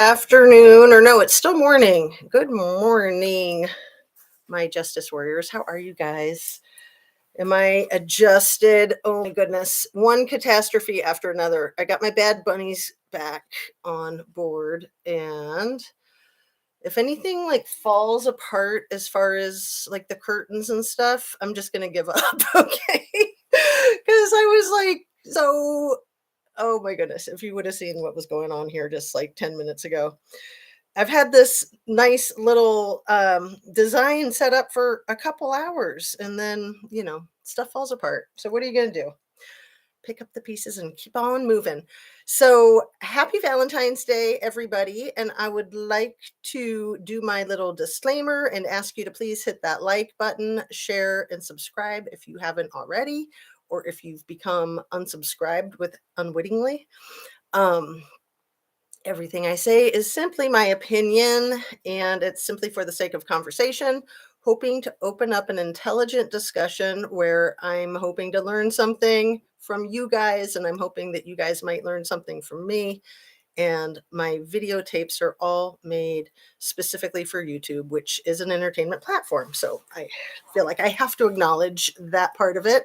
Afternoon, or no, it's still morning. Good morning, my Justice Warriors. How are you guys? Am I adjusted? Oh my goodness. One catastrophe after another. I got my bad bunnies back on board, and if anything like falls apart as far as like the curtains and stuff, I'm just gonna give up. Okay. Because I was like, so oh my goodness, if you would have seen what was going on here just like 10 minutes ago. I've had this nice little design set up for a couple hours, and then, stuff falls apart. So, what are you going to do? Pick up the pieces and keep on moving. So, happy Valentine's Day, everybody. And I would like to do my little disclaimer and ask you to please hit that like button, share, and subscribe if you haven't already, or if you've become unsubscribed with unwittingly. Um, Everything I say is simply my opinion, and it's simply for the sake of conversation, hoping to open up an intelligent discussion where I'm hoping to learn something from you guys, and I'm hoping that you guys might learn something from me. And my videotapes are all made specifically for YouTube, which is an entertainment platform. So I feel like I have to acknowledge that part of it.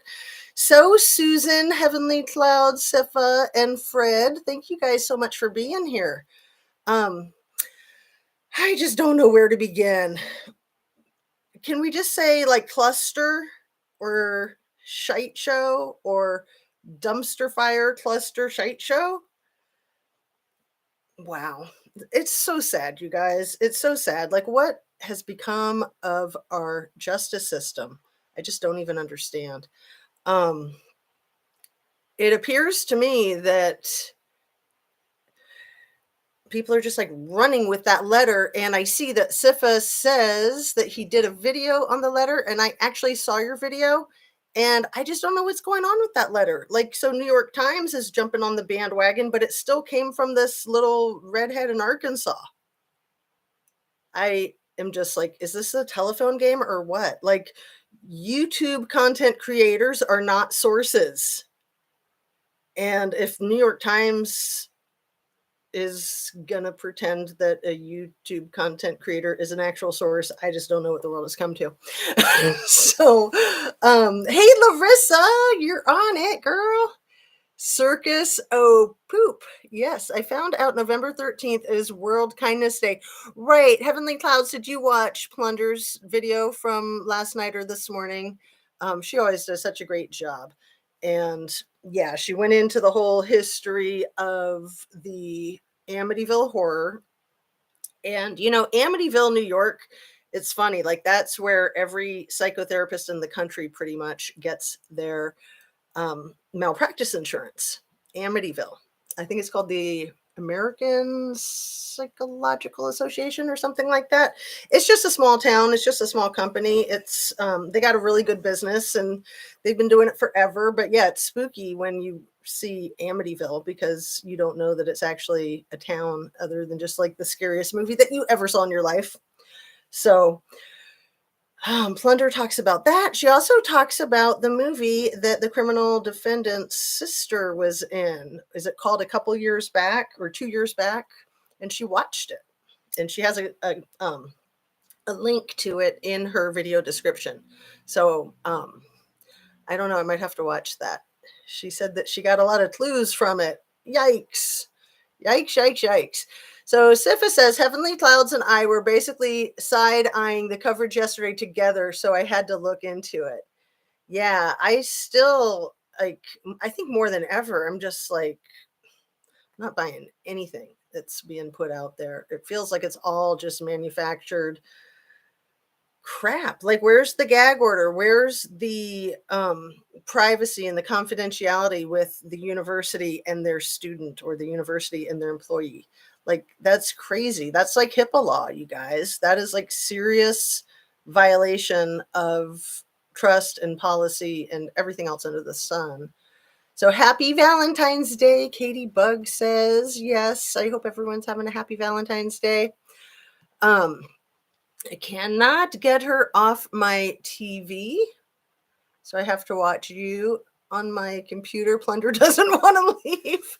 So, Susan, Heavenly Cloud, Sifa, and Fred, thank you guys so much for being here. Um, I just don't know where to begin. Can we just say like cluster or shite show or dumpster fire cluster shite show? Wow. It's so sad, you guys. It's so sad. Like, what has become of our justice system? I just don't even understand. Um, it appears to me that people are just like running with that letter. And I see that Sifa says that he did a video on the letter, and I actually saw your video. And I just don't know what's going on with that letter. Like, so New York Times is jumping on the bandwagon, but it still came from this little redhead in Arkansas. I am just like, is this a telephone game or what? Like, YouTube content creators are not sources. And if New York Times is gonna pretend that a YouTube content creator is an actual source, I just don't know what the world has come to. So, hey Larissa, you're on it, girl. Circus oh poop. Yes, I found out November 13th is World Kindness Day. Right. Heavenly Clouds, did you watch Plunder's video from last night or this morning? She always does such a great job. And yeah, she went into the whole history of the Amityville horror. And Amityville, New York, it's funny, like that's where every psychotherapist in the country pretty much gets their malpractice insurance. Amityville. I think it's called the American Psychological Association or something like that. It's just a small town. It's just a small company. It's they got a really good business and they've been doing it forever. But yeah, it's spooky when you see Amityville because you don't know that it's actually a town other than just like the scariest movie that you ever saw in your life. So Plunder talks about that. She also talks about the movie that the criminal defendant's sister was in. Is it called A Couple Years Back or 2 years back? And she watched it. And she has a link to it in her video description. So I don't know. I might have to watch that. She said that she got a lot of clues from it. Yikes. Yikes, yikes, yikes. So Sifa says, Heavenly Clouds and I were basically side-eyeing the coverage yesterday together, so I had to look into it. Yeah, I still, like, I think more than ever, I'm just like, not buying anything that's being put out there. It feels like it's all just manufactured crap. Like, where's the gag order? Where's the privacy and the confidentiality with the university and their student, or the university and their employee? Like, that's crazy. That's like HIPAA law, you guys. That is like serious violation of trust and policy and everything else under the sun. So happy Valentine's Day, Katie Bug says. Yes, I hope everyone's having a happy Valentine's Day. I cannot get her off my TV, so I have to watch you on my computer. Plunder doesn't want to leave.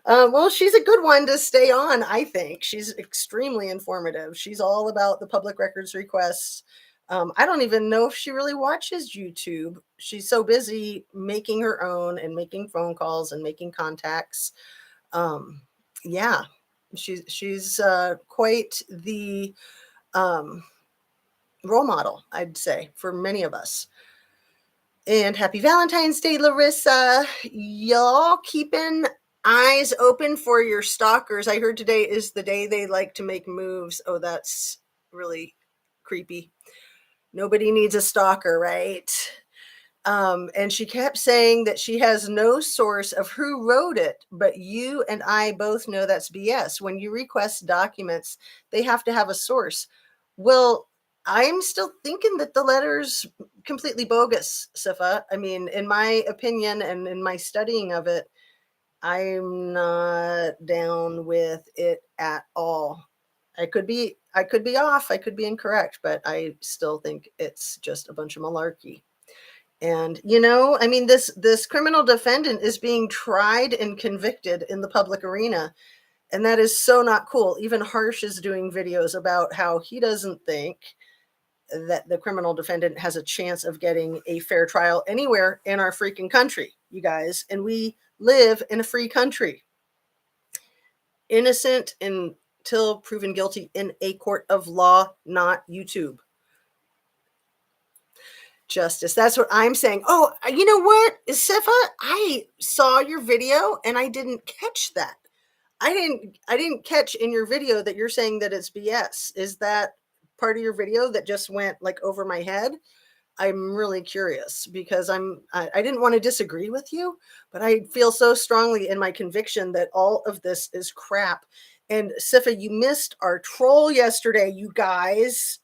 Well, she's a good one to stay on, I think. She's extremely informative. She's all about the public records requests. I don't even know if she really watches YouTube. She's so busy making her own and making phone calls and making contacts. Um, yeah, she's quite the um, role model, I'd say, for many of us. And happy Valentine's Day, Larissa. Y'all keeping eyes open for your stalkers. I heard today is the day they like to make moves. Oh, that's really creepy. Nobody needs a stalker, right? And she kept saying that she has no source of who wrote it, but you and I both know that's BS. When you request documents, they have to have a source. Well, I'm still thinking that the letter's completely bogus, Sifa. I mean, in my opinion and in my studying of it, I'm not down with it at all. I could be off, I could be incorrect, but I still think it's just a bunch of malarkey. And I mean, this criminal defendant is being tried and convicted in the public arena, and that is so not cool. Even Harsh is doing videos about how he doesn't think that the criminal defendant has a chance of getting a fair trial anywhere in our freaking country, you guys. And we live in a free country. Innocent until proven guilty in a court of law, not YouTube. Justice. That's what I'm saying. Oh, you know what, Sifa? I saw your video and I didn't catch that. I didn't catch in your video that you're saying that it's BS. Is that part of your video that just went like over my head? I'm really curious because I didn't want to disagree with you, but I feel so strongly in my conviction that all of this is crap. And Sifa, you missed our troll yesterday, you guys.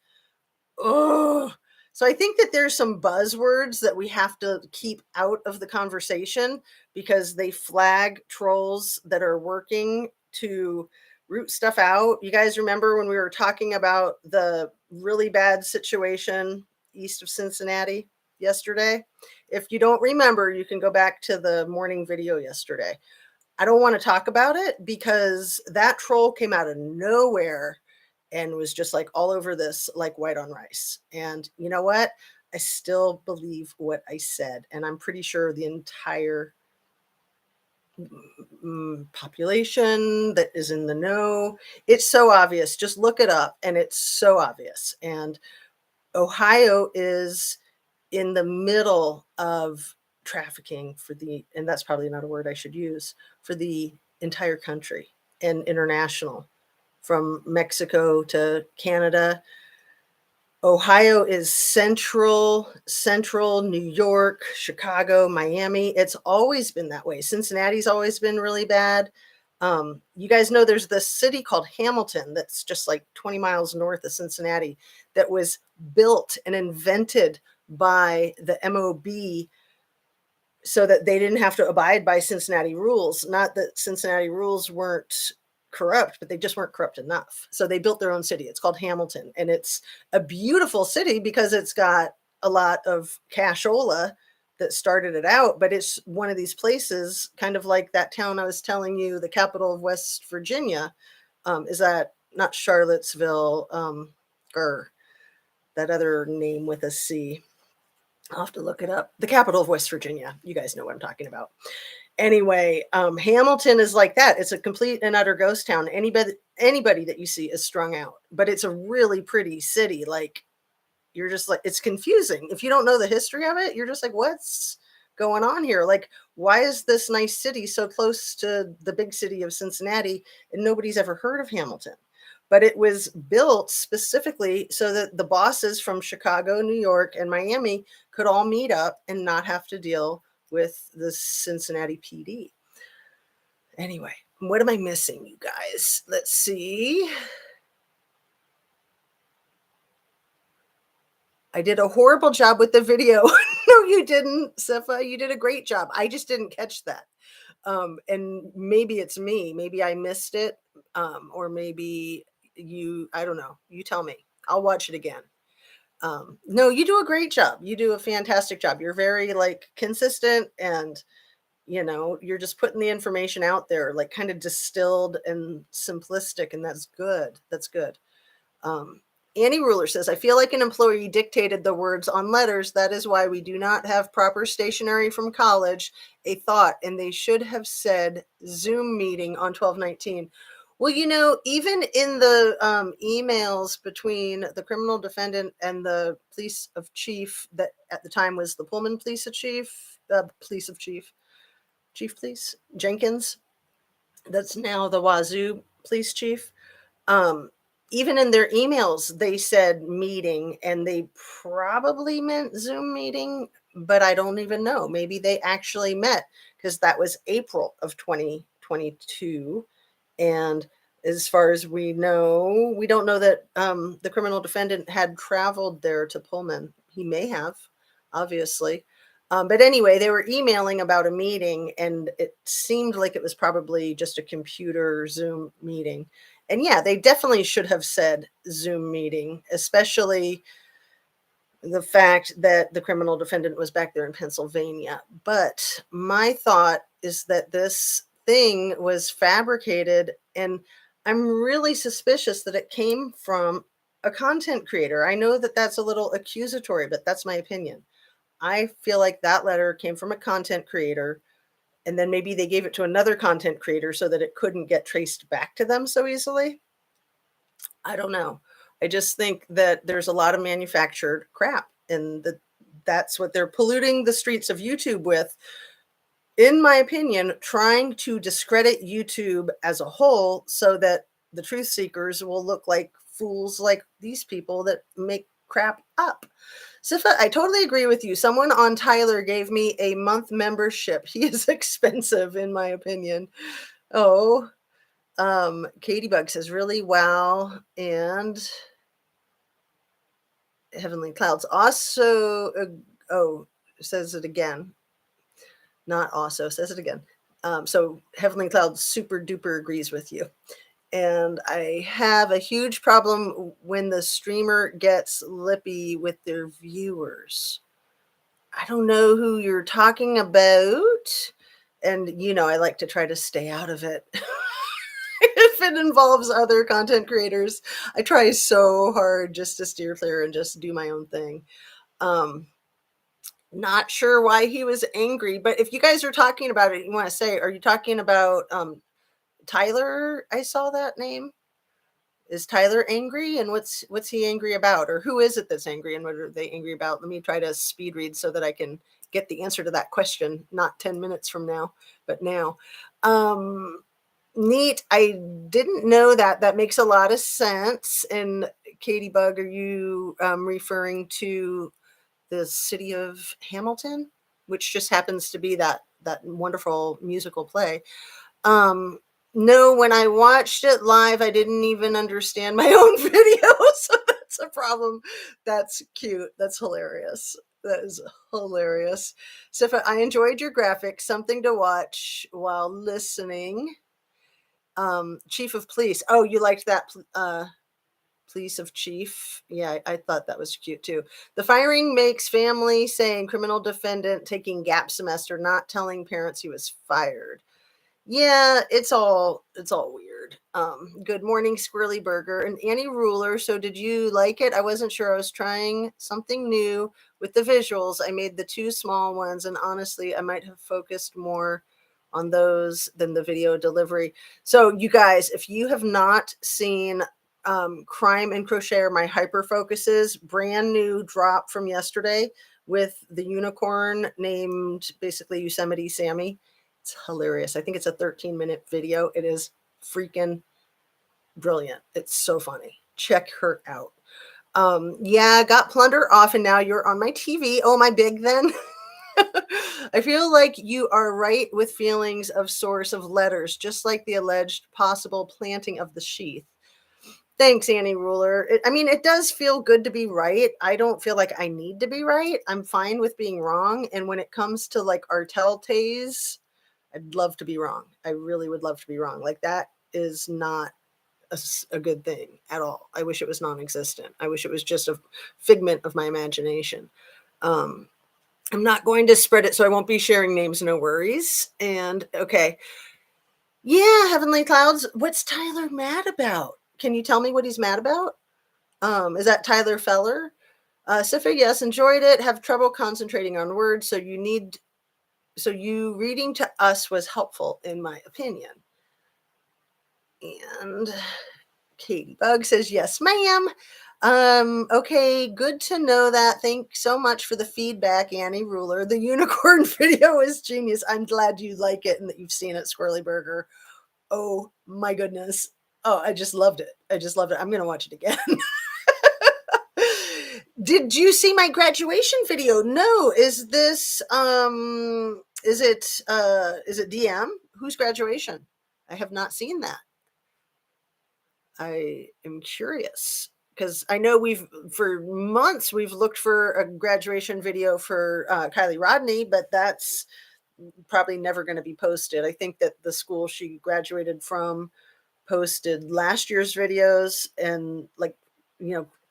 Oh, so I think that there's some buzzwords that we have to keep out of the conversation because they flag trolls that are working to root stuff out. You guys remember when we were talking about the really bad situation east of Cincinnati yesterday? If you don't remember, you can go back to the morning video yesterday. I don't want to talk about it because that troll came out of nowhere and was just like all over this like white on rice. And you know what? I still believe what I said. And I'm pretty sure the entire population that is in the know, it's so obvious. Just look it up and it's so obvious. And Ohio is in the middle of trafficking and that's probably not a word I should use, for the entire country and international, from Mexico to Canada. Ohio is central New York, Chicago, Miami. It's always been that way. Cincinnati's always been really bad. You guys know there's this city called Hamilton that's just like 20 miles north of Cincinnati that was built and invented by the MOB so that they didn't have to abide by Cincinnati rules. Not that Cincinnati rules weren't corrupt, but they just weren't corrupt enough. So they built their own city. It's called Hamilton, and it's a beautiful city because it's got a lot of cashola that started it out, but it's one of these places, kind of like that town I was telling you, the capital of West Virginia. Is that not Charlottesville, or that other name with a C? I'll have to look it up. The capital of West Virginia. You guys know what I'm talking about. Anyway, Hamilton is like that. It's a complete and utter ghost town. Anybody that you see is strung out, but it's a really pretty city. Like, you're just like, it's confusing. If you don't know the history of it, you're just like, what's going on here? Like, why is this nice city so close to the big city of Cincinnati and nobody's ever heard of Hamilton? But it was built specifically so that the bosses from Chicago, New York, and Miami could all meet up and not have to deal with the Cincinnati PD. Anyway, what am I missing, you guys? Let's see. I did a horrible job with the video. No, you didn't, Sifa. You did a great job. I just didn't catch that. And maybe it's me. Maybe I missed it. Or maybe I don't know. You tell me. I'll watch it again. No, you do a great job. You do a fantastic job. You're very like consistent and you're just putting the information out there, like kind of distilled and simplistic, and that's good. That's good. Um, Annie Ruler says, I feel like an employee dictated the words on letters. That is why we do not have proper stationery from college. A thought, and they should have said Zoom meeting on 12/19. Well, even in the emails between the criminal defendant and the police of chief, that at the time was the Pullman police of chief police Jenkins, that's now the Wazoo police chief. um, Even in their emails, they said meeting, and they probably meant Zoom meeting, but I don't even know. Maybe they actually met because that was April of 2022. And as far as we know, we don't know that the criminal defendant had traveled there to Pullman. He may have, obviously. But anyway, they were emailing about a meeting, and it seemed like it was probably just a computer Zoom meeting. And yeah, they definitely should have said Zoom meeting, especially the fact that the criminal defendant was back there in Pennsylvania. But my thought is that this thing was fabricated, and I'm really suspicious that it came from a content creator. I know that that's a little accusatory, but that's my opinion. I feel like that letter came from a content creator, and then maybe they gave it to another content creator so that it couldn't get traced back to them so easily. I don't know. I just think that there's a lot of manufactured crap, and that's what they're polluting the streets of YouTube with, in my opinion, trying to discredit YouTube as a whole so that the truth seekers will look like fools like these people that make crap up. Sifa, I totally agree with you. Someone on Tyler gave me a month membership. He is expensive, in my opinion. Oh, Katie Bug says, really wow. And Heavenly Clouds also, says it again. Not also, says it again. So Heavenly Clouds super duper agrees with you. And I have a huge problem when the streamer gets lippy with their viewers. I don't know who you're talking about. And, I like to try to stay out of it. If it involves other content creators, I try so hard just to steer clear and just do my own thing. Not sure why he was angry, but if you guys are talking about it, you want to say, are you talking about Tyler? I saw that name. Is Tyler angry, and what's he angry about, or who is it that's angry, and what are they angry about? Let me try to speed read so that I can get the answer to that question, not 10 minutes from now, but now. Neat. I didn't know that. That makes a lot of sense. And Katie Bug, are you referring to the city of Hamilton, which just happens to be that wonderful musical play? No, when I watched it live, I didn't even understand my own video, so that's a problem. That's cute. That's hilarious. That is hilarious. So if I enjoyed your graphics, something to watch while listening. Chief of Police. Oh, you liked that Police of Chief? Yeah, I thought that was cute too. The firing makes family saying criminal defendant taking gap semester, not telling parents he was fired. Yeah, it's all weird. Good morning, Squirrely Burger and Annie Ruler. So did you like it? I wasn't sure. I was trying something new with the visuals. I made the two small ones, and honestly, I might have focused more on those than the video delivery. So you guys, if you have not seen Crime and Crochet or my hyper focuses, brand new drop from yesterday with the unicorn named basically Yosemite Sammy. It's hilarious. I think it's a 13-minute video. It is freaking brilliant. It's so funny. Check her out. Yeah, got Plunder off, and now you're on my TV. Oh, my big then. I feel like you are right with feelings of source of letters, just like the alleged possible planting of the sheath. Thanks, Annie Ruler. It does feel good to be right. I don't feel like I need to be right. I'm fine with being wrong. And when it comes to like Artel Tays, I'd love to be wrong. I really would love to be wrong. Like that is not a good thing at all. I wish it was non-existent. I wish it was just a figment of my imagination. Um, I'm not going to spread it, so I won't be sharing names, no worries. And okay. Yeah, Heavenly Clouds. What's Tyler mad about? Can you tell me what he's mad about? Is that Tyler Feller? Sifa, yes, enjoyed it. Have trouble concentrating on words, so you reading to us was helpful, in my opinion. And Katie Bug says, yes, ma'am. Okay, good to know that. Thanks so much for the feedback, Annie Ruler. The unicorn video is genius. I'm glad you like it and that you've seen it, Squirrely Burger. Oh my goodness. Oh, I just loved it. I just loved it. I'm gonna watch it again. Did you see my graduation video? No. Is it DM? Whose graduation? I have not seen that. I am curious because I know for months we've looked for a graduation video for Kylie Rodney, but that's probably never going to be posted. I think that the school she graduated from posted last year's videos and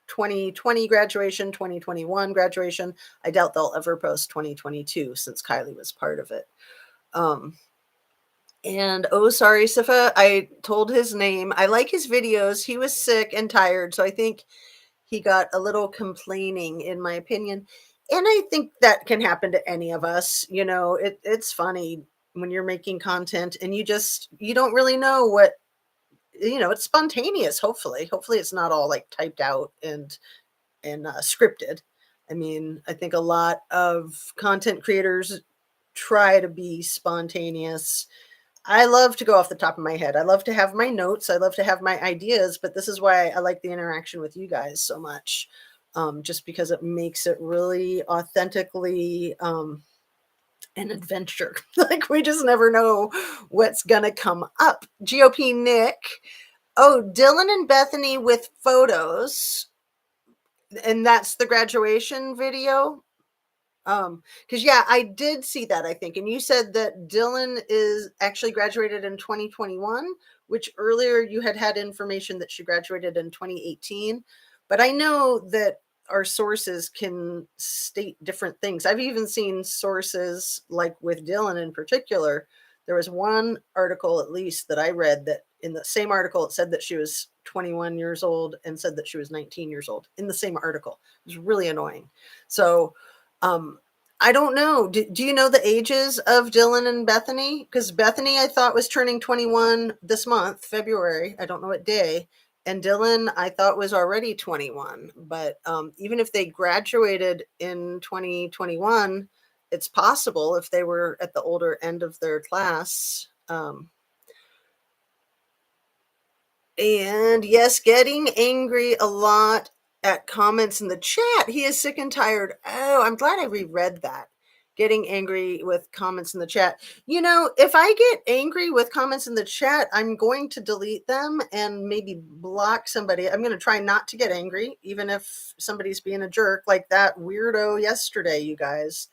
2020 graduation, 2021 graduation. I doubt they'll ever post 2022 since Kylie was part of it. And oh, sorry, Sifa, I told his name. I like his videos. He was sick and tired, so I think he got a little complaining, in my opinion. And I think that can happen to any of us. It's funny when you're making content and you don't really know what, it's spontaneous. Hopefully it's not all like typed out and scripted. I mean, I think a lot of content creators try to be spontaneous. I love to go off the top of my head. I love to have my notes. I love to have my ideas, but this is why I like the interaction with you guys so much. Just because it makes it really authentically an adventure. Like we just never know what's gonna come up. GOP Nick. Oh, Dylan and Bethany with photos. And that's the graduation video. Because yeah, I did see that, I think. And you said that Dylan is actually graduated in 2021, which earlier you had information that she graduated in 2018. But I know that our sources can state different things. I've even seen sources like with Dylan in particular. There was one article, at least, that I read that in the same article, it said that she was 21 years old and said that she was 19 years old in the same article. It was really annoying. So, I don't know. Do you know the ages of Dylan and Bethany? Because Bethany, I thought, was turning 21 this month, February. I don't know what day. And Dylan, I thought, was already 21. But even if they graduated in 2021, it's possible if they were at the older end of their class. And yes, getting angry a lot at comments in the chat. He is sick and tired. Oh, I'm glad I reread that. Getting angry with comments in the chat. If I get angry with comments in the chat, I'm going to delete them and maybe block somebody. I'm going to try not to get angry, even if somebody's being a jerk like that weirdo yesterday, you guys.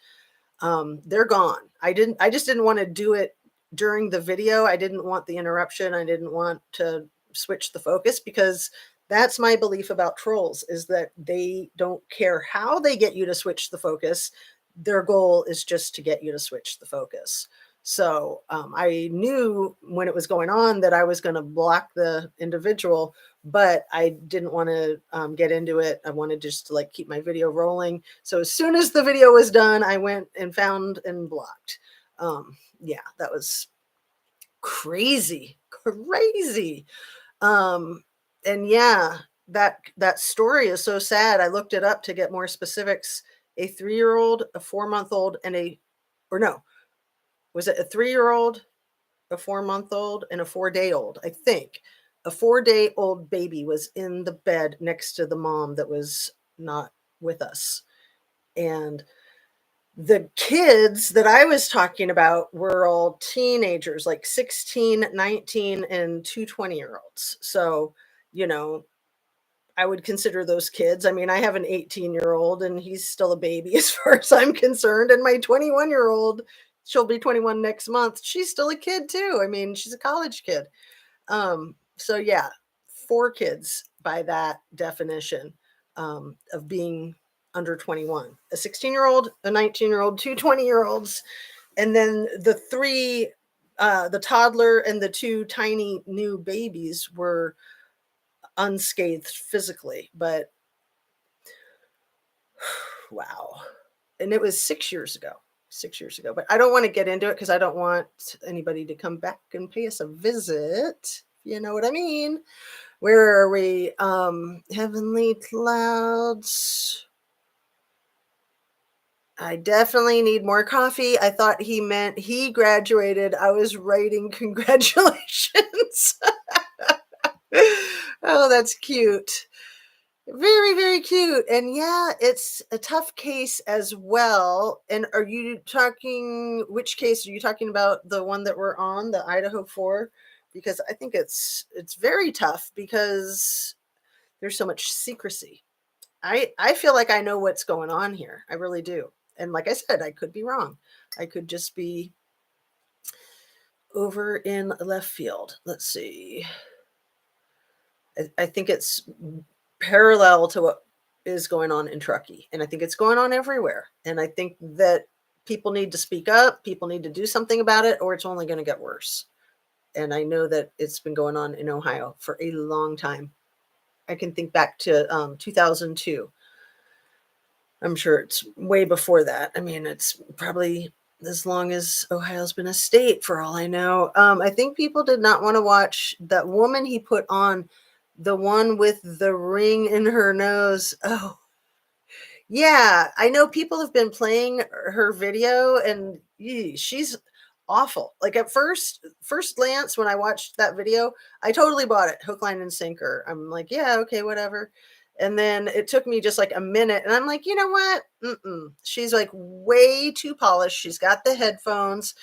They're gone. I just didn't want to do it during the video. I didn't want the interruption. I didn't want to switch the focus because that's my belief about trolls is that they don't care how they get you to switch the focus. Their goal is just to get you to switch the focus. So I knew when it was going on that I was going to block the individual, but I didn't want to get into it. I wanted just to keep my video rolling. So as soon as the video was done, I went and found and blocked. Yeah, that was crazy. And yeah, that story is so sad. I looked it up to get more specifics. A 3-year-old, a 4-month-old, was it a 3-year-old, a 4-month-old, and a 4-day-old? I think a 4-day-old baby was in the bed next to the mom that was not with us. And the kids that I was talking about were all teenagers, like 16, 19, and 2 20-year-olds. So, I would consider those kids. I mean, I have an 18-year-old and he's still a baby as far as I'm concerned. And my 21-year-old, she'll be 21 next month. She's still a kid too. I mean, she's a college kid. So yeah, 4 kids by that definition, of being under 21. A 16-year-old, a 19-year-old, 2 20-year-olds, and then the 3, the toddler and the 2 tiny new babies were unscathed physically, but wow. And it was 6 years ago. 6 years ago. But I don't want to get into it because I don't want anybody to come back and pay us a visit. You know what I mean? Where are we? Heavenly clouds. I definitely need more coffee. I thought he meant he graduated. I was writing congratulations. Oh, that's cute. Very, very cute. And yeah, it's a tough case as well. And are you talking, which case are you talking about? The one that we're on, the Idaho 4? Because I think it's very tough because there's so much secrecy. I feel like I know what's going on here. I really do. And like I said, I could be wrong. I could just be over in left field. Let's see. I think it's parallel to what is going on in Truckee. And I think it's going on everywhere. And I think that people need to speak up, people need to do something about it, or it's only going to get worse. And I know that it's been going on in Ohio for a long time. I can think back to 2002. I'm sure it's way before that. I mean, it's probably as long as Ohio's been a state, for all I know. I think people did not want to watch that woman he put on, the one with the ring in her nose. Oh, yeah, I know people have been playing her video and she's awful. Like at first glance when I watched that video, I totally bought it, hook, line, and sinker. I'm like, yeah, okay, whatever. And then it took me just like a minute and I'm like, you know what? Mm-mm. She's like way too polished. She's got the headphones.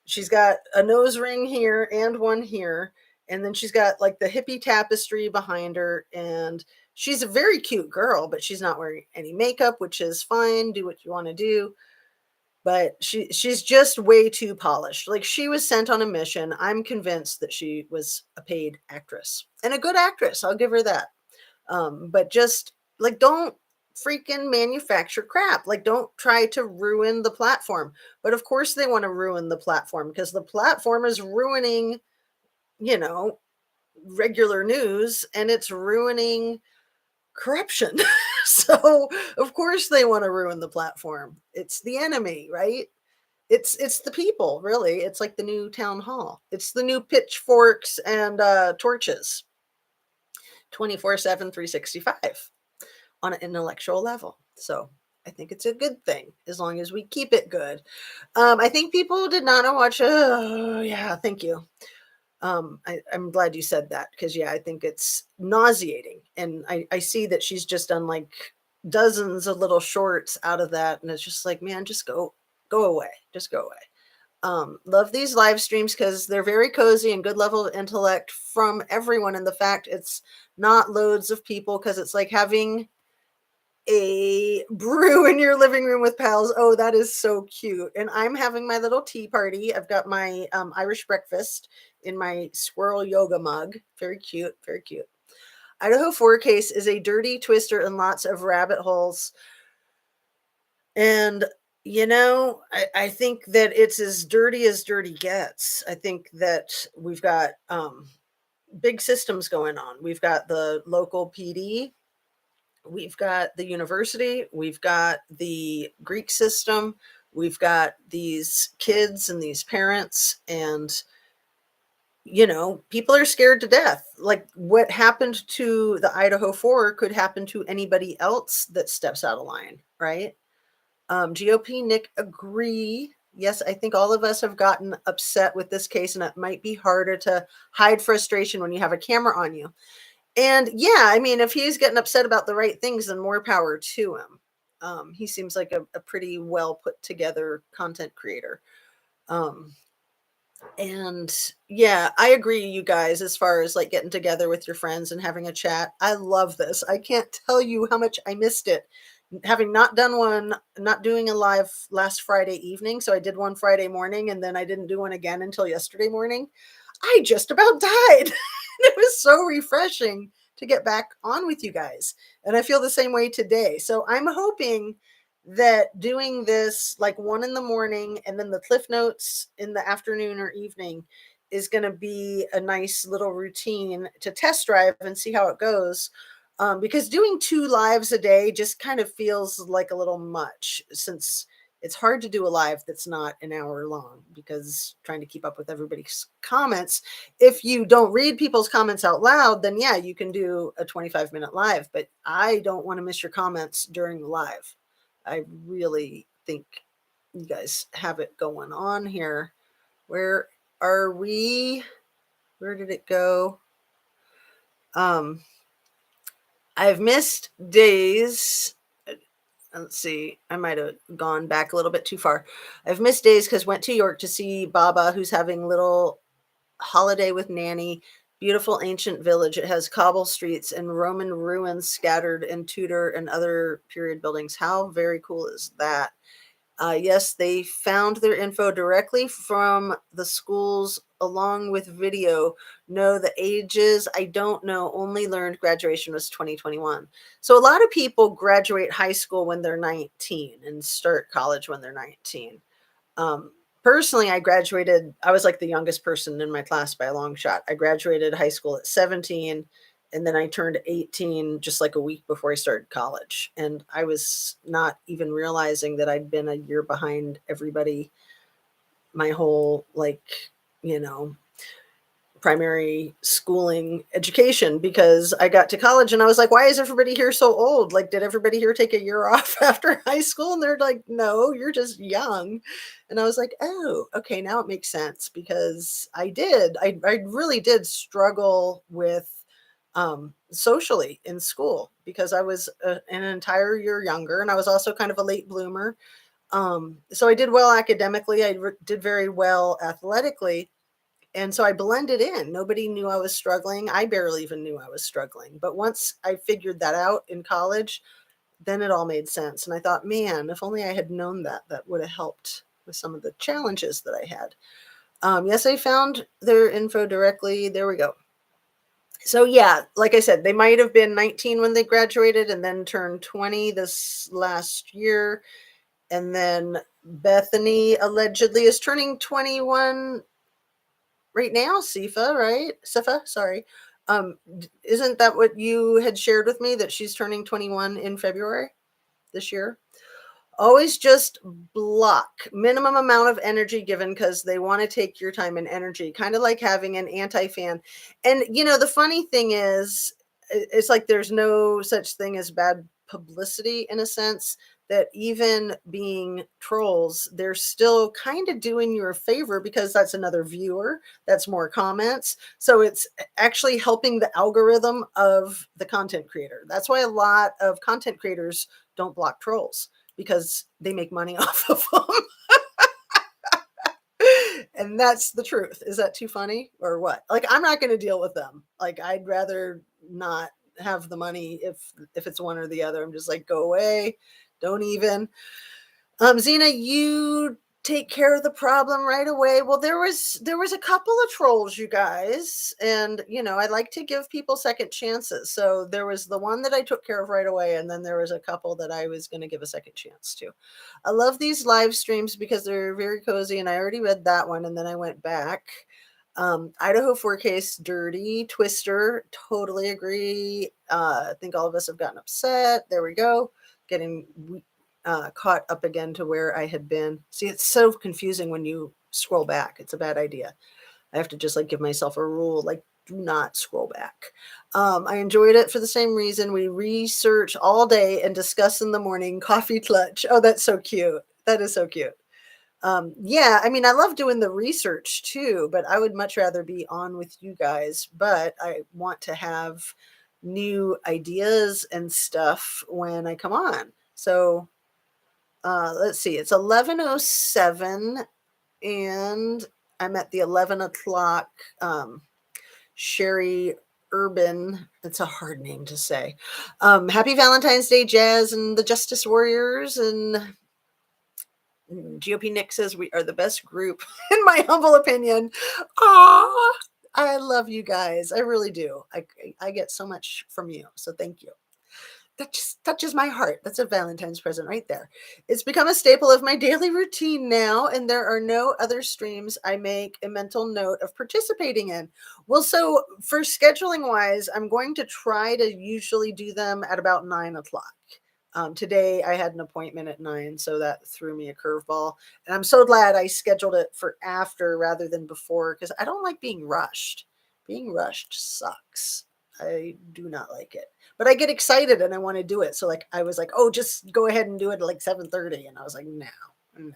She's got a nose ring here and one here. And then she's got like the hippie tapestry behind her. And she's a very cute girl, but she's not wearing any makeup, which is fine. Do what you want to do. But she's just way too polished. Like she was sent on a mission. I'm convinced that she was a paid actress and a good actress. I'll give her that. But just like don't freaking manufacture crap. Like don't try to ruin the platform. But of course they want to ruin the platform because the platform is ruining, you know, regular news and it's ruining corruption. So of course they want to ruin the platform. It's the enemy, right? It's the people, really. It's like the new town hall. It's the new pitchforks and torches. 24/7, 365 on an intellectual level. So I think it's a good thing as long as we keep it good. I think people did not watch. Oh, yeah, thank you. I'm glad you said that because yeah, I think it's nauseating, and I see that she's just done like dozens of little shorts out of that, and it's just like, man, just go away, just go away. Love these live streams because they're very cozy and good level of intellect from everyone, and the fact it's not loads of people because it's like having a brew in your living room with pals. Oh, that is so cute. And I'm having my little tea party. I've got my Irish breakfast in my squirrel yoga mug. Very cute, very cute. Idaho 4 case is a dirty twister and lots of rabbit holes. And, you know, I think that it's as dirty gets. I think that we've got big systems going on. We've got the local PD. We've got the university, we've got the Greek system, we've got these kids and these parents, and you know, people are scared to death. Like what happened to the Idaho 4 could happen to anybody else that steps out of line, right? GOP Nick agree. Yes, I think all of us have gotten upset with this case, and it might be harder to hide frustration when you have a camera on you. And yeah, I mean, if he's getting upset about the right things, then more power to him. He seems like a pretty well put together content creator. And yeah, I agree, you guys, as far as like getting together with your friends and having a chat. I love this. I can't tell you how much I missed it. Having not done one, not doing a live last Friday evening. So I did one Friday morning and then I didn't do one again until yesterday morning. I just about died. It was so refreshing to get back on with you guys. And I feel the same way today. So I'm hoping that doing this like 1 in the morning and then the cliff notes in the afternoon or evening is going to be a nice little routine to test drive and see how it goes. Because doing two lives a day just kind of feels like a little much, since it's hard to do a live that's not an hour long, because trying to keep up with everybody's comments. If you don't read people's comments out loud, then yeah, you can do a 25-minute live, but I don't want to miss your comments during the live. I really think you guys have it going on here. Where are we? Where did it go? I've missed days. Let's see. I might have gone back a little bit too far. I've missed days because went to York to see Baba, who's having little holiday with Nanny. Beautiful ancient village. It has cobble streets and Roman ruins scattered in Tudor and other period buildings. How very cool is that? Yes, they found their info directly from the schools along with video. No, the ages, I don't know. Only learned graduation was 2021. So a lot of people graduate high school when they're 19 and start college when they're 19. Um, Personally, I was like the youngest person in my class by a long shot. I graduated high school at 17, and then I turned 18 just like a week before I started college. And I was not even realizing that I'd been a year behind everybody my whole, like, you know, primary schooling education, because I got to college and I was like, why is everybody here so old? Like, did everybody here take a year off after high school? And they're like, no, you're just young. And I was like, oh, okay, now it makes sense, because I really did struggle with socially in school, because I was an entire year younger, and I was also kind of a late bloomer. So I did well academically. Did very well athletically, and so I blended in. Nobody knew I was struggling. I barely even knew I was struggling. But once I figured that out in college, then it all made sense. And I thought, man, if only I had known that, that would have helped with some of the challenges that I had. Yes, I found their info directly. There we go. So yeah, like I said, they might have been 19 when they graduated and then turned 20 this last year. And then Bethany allegedly is turning 21 right now. Sifa, right? Sifa, sorry. Isn't that what you had shared with me, that she's turning 21 in February this year? Always just block minimum amount of energy given, because they want to take your time and energy, kind of like having an anti-fan. And the funny thing is, it's like there's no such thing as bad publicity, in a sense, that even being trolls, they're still kind of doing you a favor, because that's another viewer, that's more comments. So it's actually helping the algorithm of the content creator. That's why a lot of content creators don't block trolls, because they make money off of them. And that's the truth. Is that too funny or what? Like, I'm not going to deal with them. Like, I'd rather not have the money if it's one or the other. I'm just like, go away. Don't even. Zena, you take care of the problem right away. Well, there was a couple of trolls, you guys, and I like to give people second chances. So there was the one that I took care of right away, and then there was a couple that I was going to give a second chance to. I love these live streams because they're very cozy, and I already read that one, and then I went back. Idaho forecast dirty twister, totally agree. I think all of us have gotten upset. There we go. Getting caught up again to where I had been. See, it's so confusing when you scroll back. It's a bad idea. I have to just like give myself a rule, like, do not scroll back. I enjoyed it for the same reason. We research all day and discuss in the morning. Coffee clutch. Oh, that's so cute. That is so cute. Yeah, I mean, I love doing the research too, but I would much rather be on with you guys. But I want to have new ideas and stuff when I come on. So let's see, it's 11:07, and I'm at the 11 o'clock. Sherry Urban, it's a hard name to say. Happy Valentine's Day, Jazz and the Justice Warriors. And GOP Nick says we are the best group, in my humble opinion. Ah, I love you guys. I really do. I get so much from you. So thank you. That just touches my heart. That's a Valentine's present right there. It's become a staple of my daily routine now, and there are no other streams I make a mental note of participating in. Well, so for scheduling wise, I'm going to try to usually do them at about 9 o'clock. Today I had an appointment at 9, so that threw me a curveball. And I'm so glad I scheduled it for after rather than before because I don't like being rushed. Being rushed sucks. I do not like it. But I get excited and I want to do it. So like I was like, oh, just go ahead and do it at like 7:30. And I was like, no, no.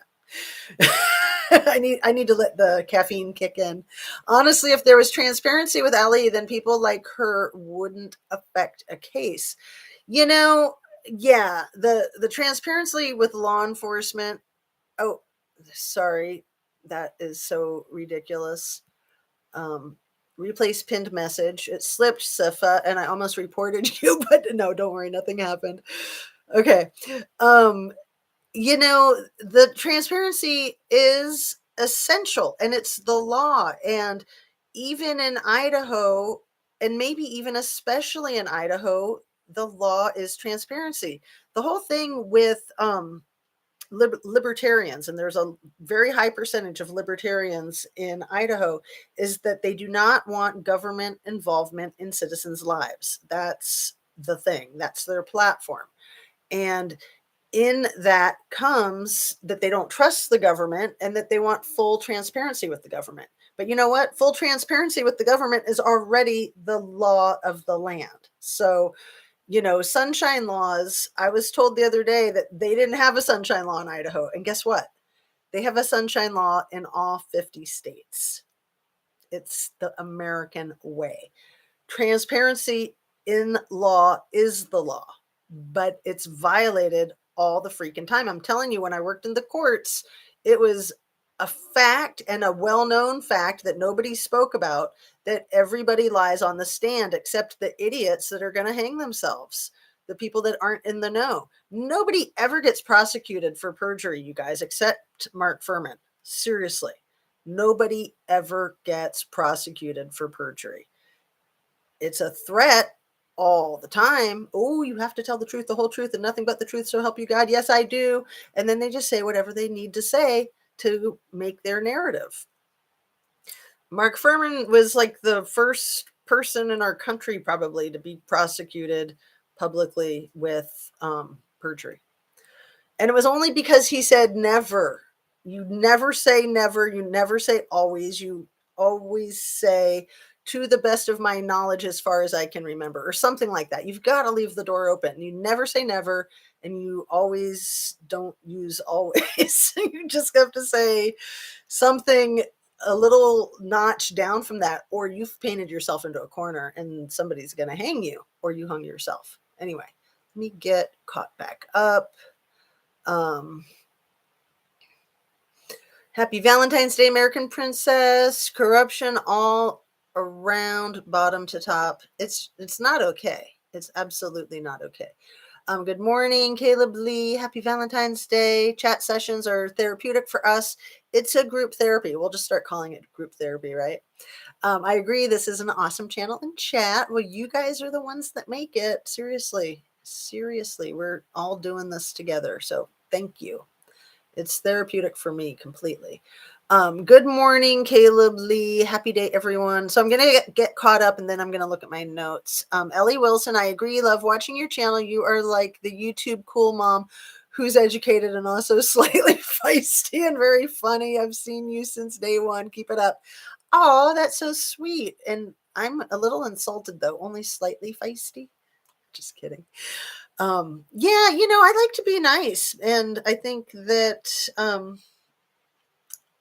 I need to let the caffeine kick in. Honestly, if there was transparency with Ellie, then people like her wouldn't affect a case. You know, yeah, the transparency with law enforcement. Oh, sorry. That is so ridiculous. Um, Replace pinned message. It slipped, Sifa, and I almost reported you, but no, don't worry, nothing happened. Okay. Um, the transparency is essential and it's the law. And even in Idaho, and maybe even especially in Idaho, the law is transparency. The whole thing with libertarians, and there's a very high percentage of libertarians in Idaho, is that they do not want government involvement in citizens' lives. That's the thing, that's their platform. And in that comes that they don't trust the government and that they want full transparency with the government. But you know what? Full transparency with the government is already the law of the land. So sunshine laws. I was told the other day that they didn't have a sunshine law in Idaho. And guess what? They have a sunshine law in all 50 states. It's the American way. Transparency in law is the law, but it's violated all the freaking time. I'm telling you, when I worked in the courts, it was a fact and a well-known fact that nobody spoke about, that everybody lies on the stand except the idiots that are going to hang themselves, the people that aren't in the know. Nobody ever gets prosecuted for perjury, you guys, except Mark Furman. Seriously, nobody ever gets prosecuted for perjury. It's a threat all the time. Oh, you have to tell the truth, the whole truth, and nothing but the truth, so help you God. Yes, I do. And then they just say whatever they need to say to make their narrative. Mark Furman was like the first person in our country probably to be prosecuted publicly with perjury. And it was only because he said never. You never say never. You never say always. You always say to the best of my knowledge as far as I can remember, or something like that. You've got to leave the door open. You never say never, and you always don't use always. You just have to say something a little notch down from that, or you've painted yourself into a corner and somebody's going to hang you, or you hung yourself. Anyway, let me get caught back up. Happy Valentine's Day, American Princess. Corruption all around, bottom to top. It's not okay. It's absolutely not okay. Good morning, Caleb Lee. Happy Valentine's Day. Chat sessions are therapeutic for us. It's a group therapy. We'll just start calling it group therapy, right? I agree. This is an awesome channel in chat. Well, you guys are the ones that make it. Seriously, we're all doing this together. So thank you. It's therapeutic for me completely. Good morning, Caleb Lee. Happy day, everyone. So I'm going to get caught up and then I'm going to look at my notes. Ellie Wilson, I agree. Love watching your channel. You are like the YouTube cool mom who's educated and also slightly feisty and very funny. I've seen you since day one. Keep it up. Oh, that's so sweet. And I'm a little insulted, though. Only slightly feisty. Just kidding. Yeah, I like to be nice. And I think that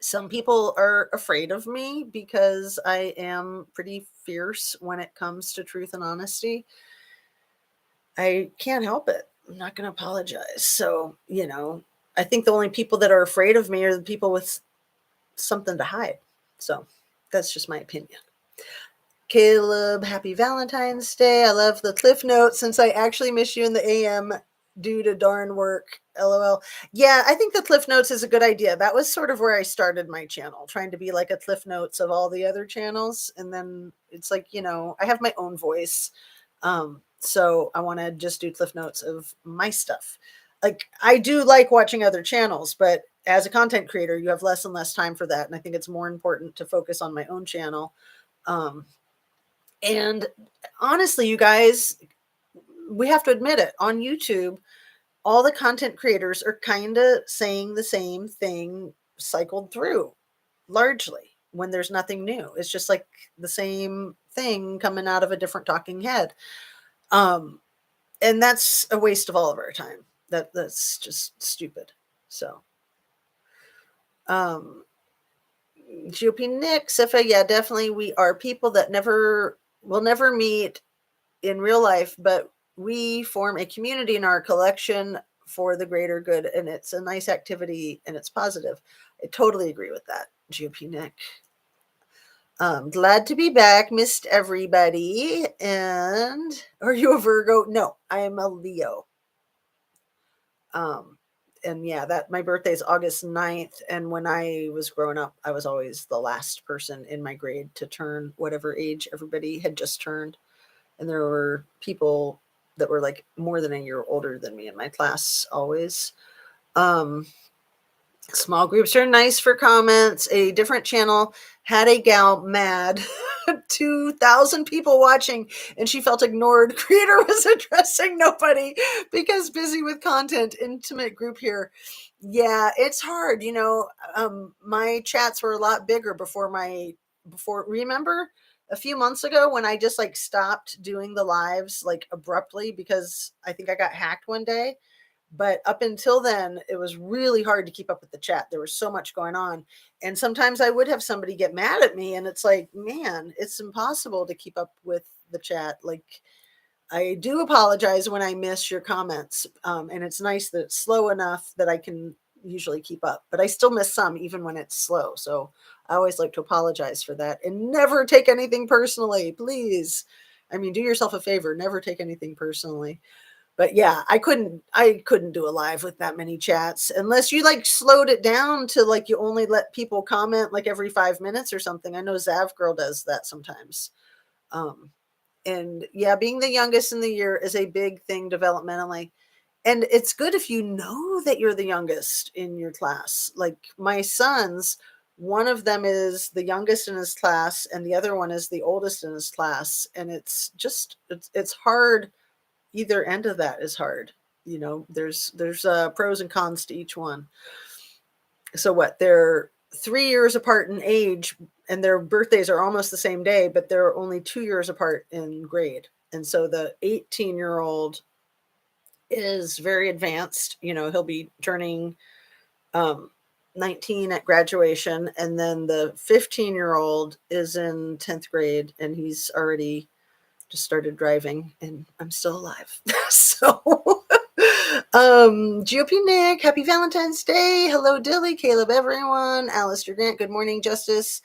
some people are afraid of me because I am pretty fierce when it comes to truth and honesty. I can't help it. I'm not going to apologize. So, I think the only people that are afraid of me are the people with something to hide. So that's just my opinion. Caleb, happy Valentine's Day. I love the Cliff Notes. Since I actually miss you in the AM due to darn work. LOL. Yeah, I think the Cliff Notes is a good idea. That was sort of where I started my channel, trying to be like a Cliff Notes of all the other channels. And then it's like, I have my own voice. So I want to just do Cliff Notes of my stuff. Like I do like watching other channels, but as a content creator, you have less and less time for that. And I think it's more important to focus on my own channel. Um, and honestly, you guys, we have to admit it on YouTube, all the content creators are kind of saying the same thing cycled through largely when there's nothing new. It's just like the same thing coming out of a different talking head. Um, and that's a waste of all of our time. That's just stupid. So, um, GOP Nick, Sifa, yeah, definitely. We are people that will never meet in real life, but we form a community in our collection for the greater good, and it's a nice activity and it's positive. I totally agree with that, GOP Nick. Glad to be back. Missed everybody. And are you a Virgo? No, I am a Leo. Um, and yeah, that my birthday is August 9th. And when I was growing up, I was always the last person in my grade to turn whatever age everybody had just turned. And there were people that were like more than a year older than me in my class always. Small groups are nice for comments. A different channel had a gal mad, 2,000 people watching, and she felt ignored. Creator was addressing nobody because busy with content. Intimate group here. Yeah, it's hard. My chats were a lot bigger before, remember a few months ago when I just like stopped doing the lives like abruptly because I think I got hacked one day. But up until then, it was really hard to keep up with the chat. There was so much going on. And sometimes I would have somebody get mad at me. And it's like, man, it's impossible to keep up with the chat. Like, I do apologize when I miss your comments. And it's nice that it's slow enough that I can usually keep up. But I still miss some, even when it's slow. So I always like to apologize for that. And never take anything personally, please. I mean, do yourself a favor. Never take anything personally. But yeah, I couldn't do a live with that many chats unless you like slowed it down to like you only let people comment like every 5 minutes or something. I know Zav Girl does that sometimes. Um, and yeah, being the youngest in the year is a big thing developmentally. And it's good if you know that you're the youngest in your class. Like my sons, one of them is the youngest in his class and the other one is the oldest in his class. And it's hard. Either end of that is hard. There's pros and cons to each one. So what, they're 3 years apart in age and their birthdays are almost the same day, but they're only 2 years apart in grade. And so the 18-year-old is very advanced. He'll be turning 19 at graduation. And then the 15-year-old is in 10th grade and he's already just started driving and I'm still alive. So GOP Nick, happy Valentine's Day. Hello Dilly, Caleb, everyone. Alistair Grant, good morning. Justice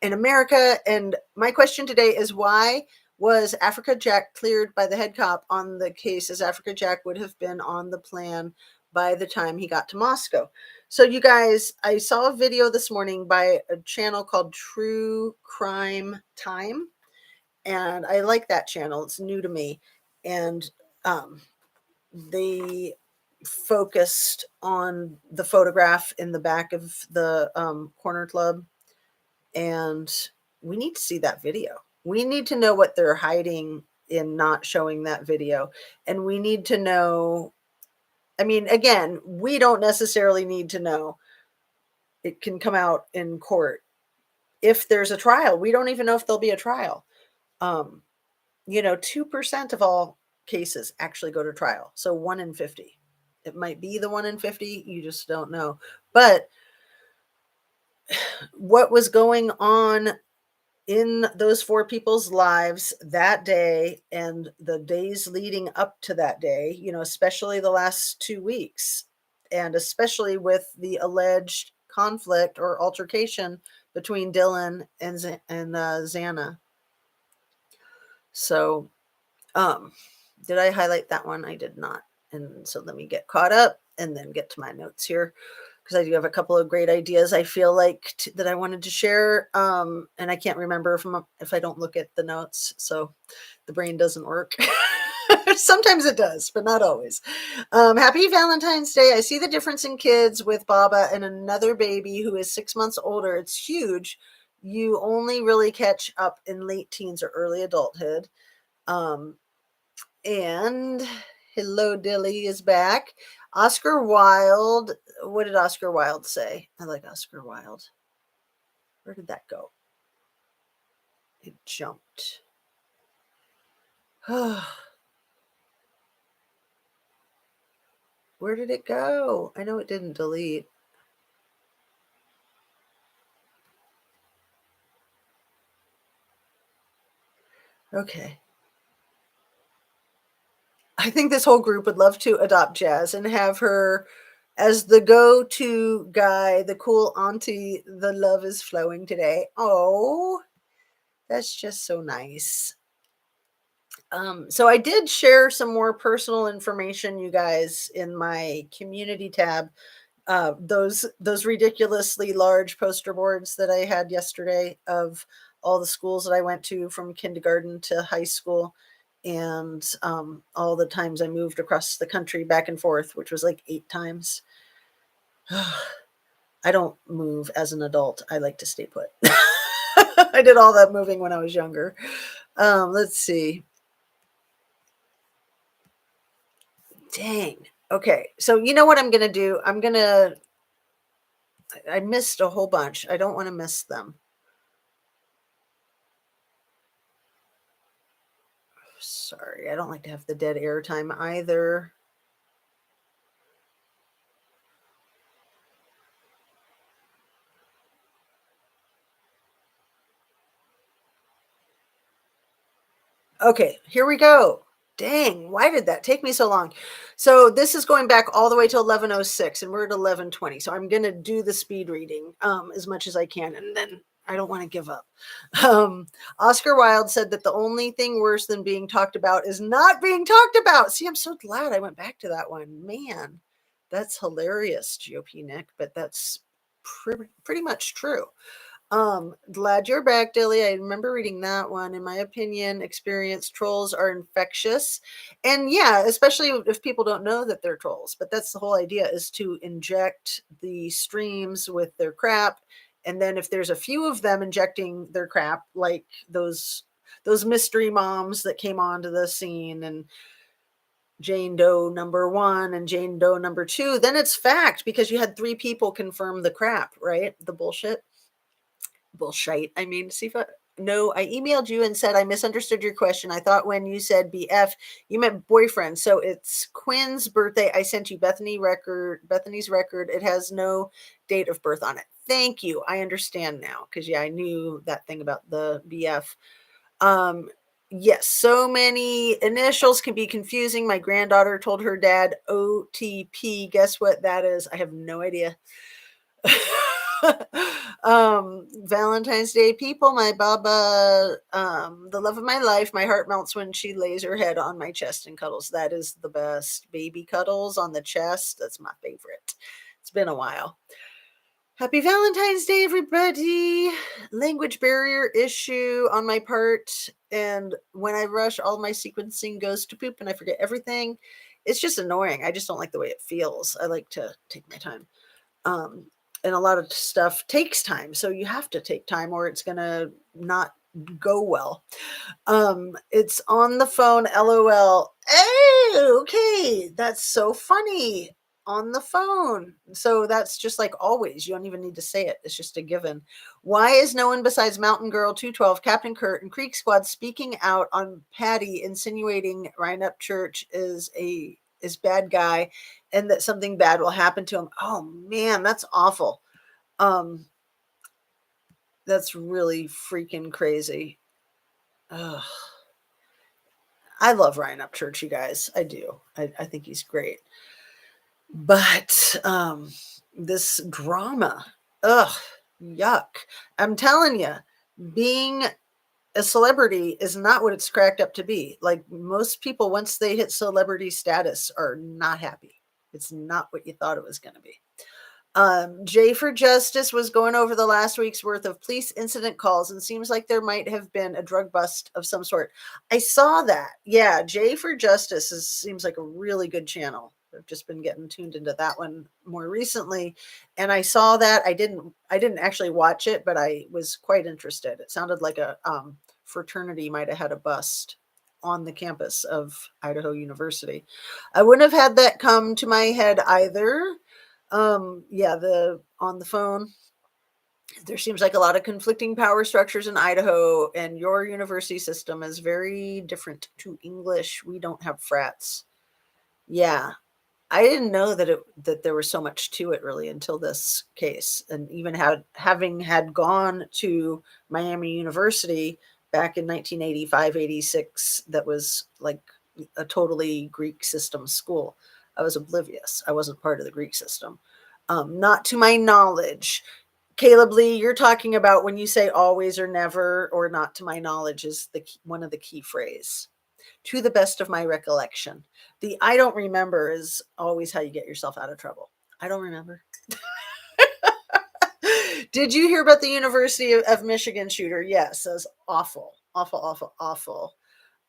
in America. And my question today is, why was Africa Jack cleared by the head cop on the case, as Africa Jack would have been on the plan by the time he got to Moscow? So you guys, I saw a video this morning by a channel called True Crime Time. And I like that channel. It's new to me. And they focused on the photograph in the back of the corner club. And we need to see that video. We need to know what they're hiding in not showing that video. And we need to know, I mean, again, we don't necessarily need to know. It can come out in court. If there's a trial, we don't even know if there'll be a trial. 2% of all cases actually go to trial. So 1 in 50. It might be the 1 in 50. You just don't know. But what was going on in those 4 people's lives that day and the days leading up to that day, especially the last 2 weeks, and especially with the alleged conflict or altercation between Dylan and Xana. So, did I highlight that one? I did not. And so let me get caught up and then get to my notes here because I do have a couple of great ideas I feel like that I wanted to share. And I can't remember if I don't look at the notes. So the brain doesn't work. Sometimes it does, but not always. Happy Valentine's Day. I see the difference in kids with Baba and another baby who is 6 months older. It's huge. You only really catch up in late teens or early adulthood. Um, and Hello Dilly is back. Oscar Wilde. What did Oscar Wilde say? I like Oscar Wilde. Where did that go? It jumped. Where did it go? I know it didn't delete. Okay. I think this whole group would love to adopt Jazz and have her as the go-to guy, the cool auntie, the love is flowing today. Oh, that's just so nice. So I did share some more personal information, you guys, in my community tab. Those ridiculously large poster boards that I had yesterday of all the schools that I went to from kindergarten to high school, and all the times I moved across the country back and forth, which was like 8 times. I don't move as an adult. I like to stay put. I did all that moving when I was younger. Let's see. Dang. Okay. So you know what I'm going to do? I missed a whole bunch. I don't want to miss them. Sorry. I don't like to have the dead air time either. Okay. Here we go. Dang, why did that take me so long? So this is going back all the way to 11:06 and we're at 11:20. So I'm going to do the speed reading as much as I can, and then I don't want to give up. Oscar Wilde said that the only thing worse than being talked about is not being talked about. See, I'm so glad I went back to that one. Man, that's hilarious, GOP Nick, but that's pretty much true. Glad you're back, Dilly. I remember reading that one. In my opinion, experienced trolls are infectious. And yeah, especially if people don't know that they're trolls. But that's the whole idea, is to inject the streams with their crap. And then if there's a few of them injecting their crap, like those mystery moms that came onto the scene and Jane Doe #1 and Jane Doe #2, then it's fact because you had 3 people confirm the crap, right? The bullshit. I mean, see if no, I emailed you and said I misunderstood your question. I thought when you said BF, you meant boyfriend. So it's Quinn's birthday. I sent you Bethany's record. It has no date of birth on it. Thank you. I understand now because yeah, I knew that thing about the BF. Yes, so many initials can be confusing. My granddaughter told her dad OTP. Guess what that is? I have no idea. Valentine's Day people, my Baba, the love of my life. My heart melts when she lays her head on my chest and cuddles. That is the best. Baby cuddles on the chest. That's my favorite. It's been a while. Happy Valentine's Day, everybody. Language barrier issue on my part. And when I rush, all my sequencing goes to poop and I forget everything. It's just annoying. I just don't like the way it feels. I like to take my time. And a lot of stuff takes time. So you have to take time or it's going to not go well. It's on the phone, LOL. Hey, okay. That's so funny. On the phone. So that's just like always. You don't even need to say it. It's just a given. Why is no one besides Mountain Girl 212, Captain Kurt, and Creek Squad speaking out on Patty, insinuating Ryan Upchurch is bad guy and that something bad will happen to him? Oh man, that's awful. That's really freaking crazy. Ugh. I love Ryan Upchurch, you guys. I do. I think he's great. But this drama, ugh, yuck. I'm telling you, being a celebrity is not what it's cracked up to be. Like most people, once they hit celebrity status, are not happy. It's not what you thought it was going to be. Jay for Justice was going over the last week's worth of police incident calls and seems like there might have been a drug bust of some sort. I saw that. Yeah, Jay for Justice seems like a really good channel. I've just been getting tuned into that one more recently, and I saw that. I didn't actually watch it, but I was quite interested. It sounded like a fraternity might have had a bust on the campus of Idaho University. I wouldn't have had that come to my head either. Yeah, the on the phone, there seems like a lot of conflicting power structures in Idaho, and your university system is very different to English. We don't have frats. Yeah, I didn't know that there was so much to it really until this case, and even having had gone to Miami University back in 1985, 86, that was like a totally Greek system school. I was oblivious. I wasn't part of the Greek system. Not to my knowledge. Caleb Lee, you're talking about when you say always or never or not to my knowledge is one of the key phrase. To the best of my recollection. The I don't remember is always how you get yourself out of trouble. I don't remember. Did you hear about the University of Michigan shooter? Yes, it was awful, awful, awful, awful.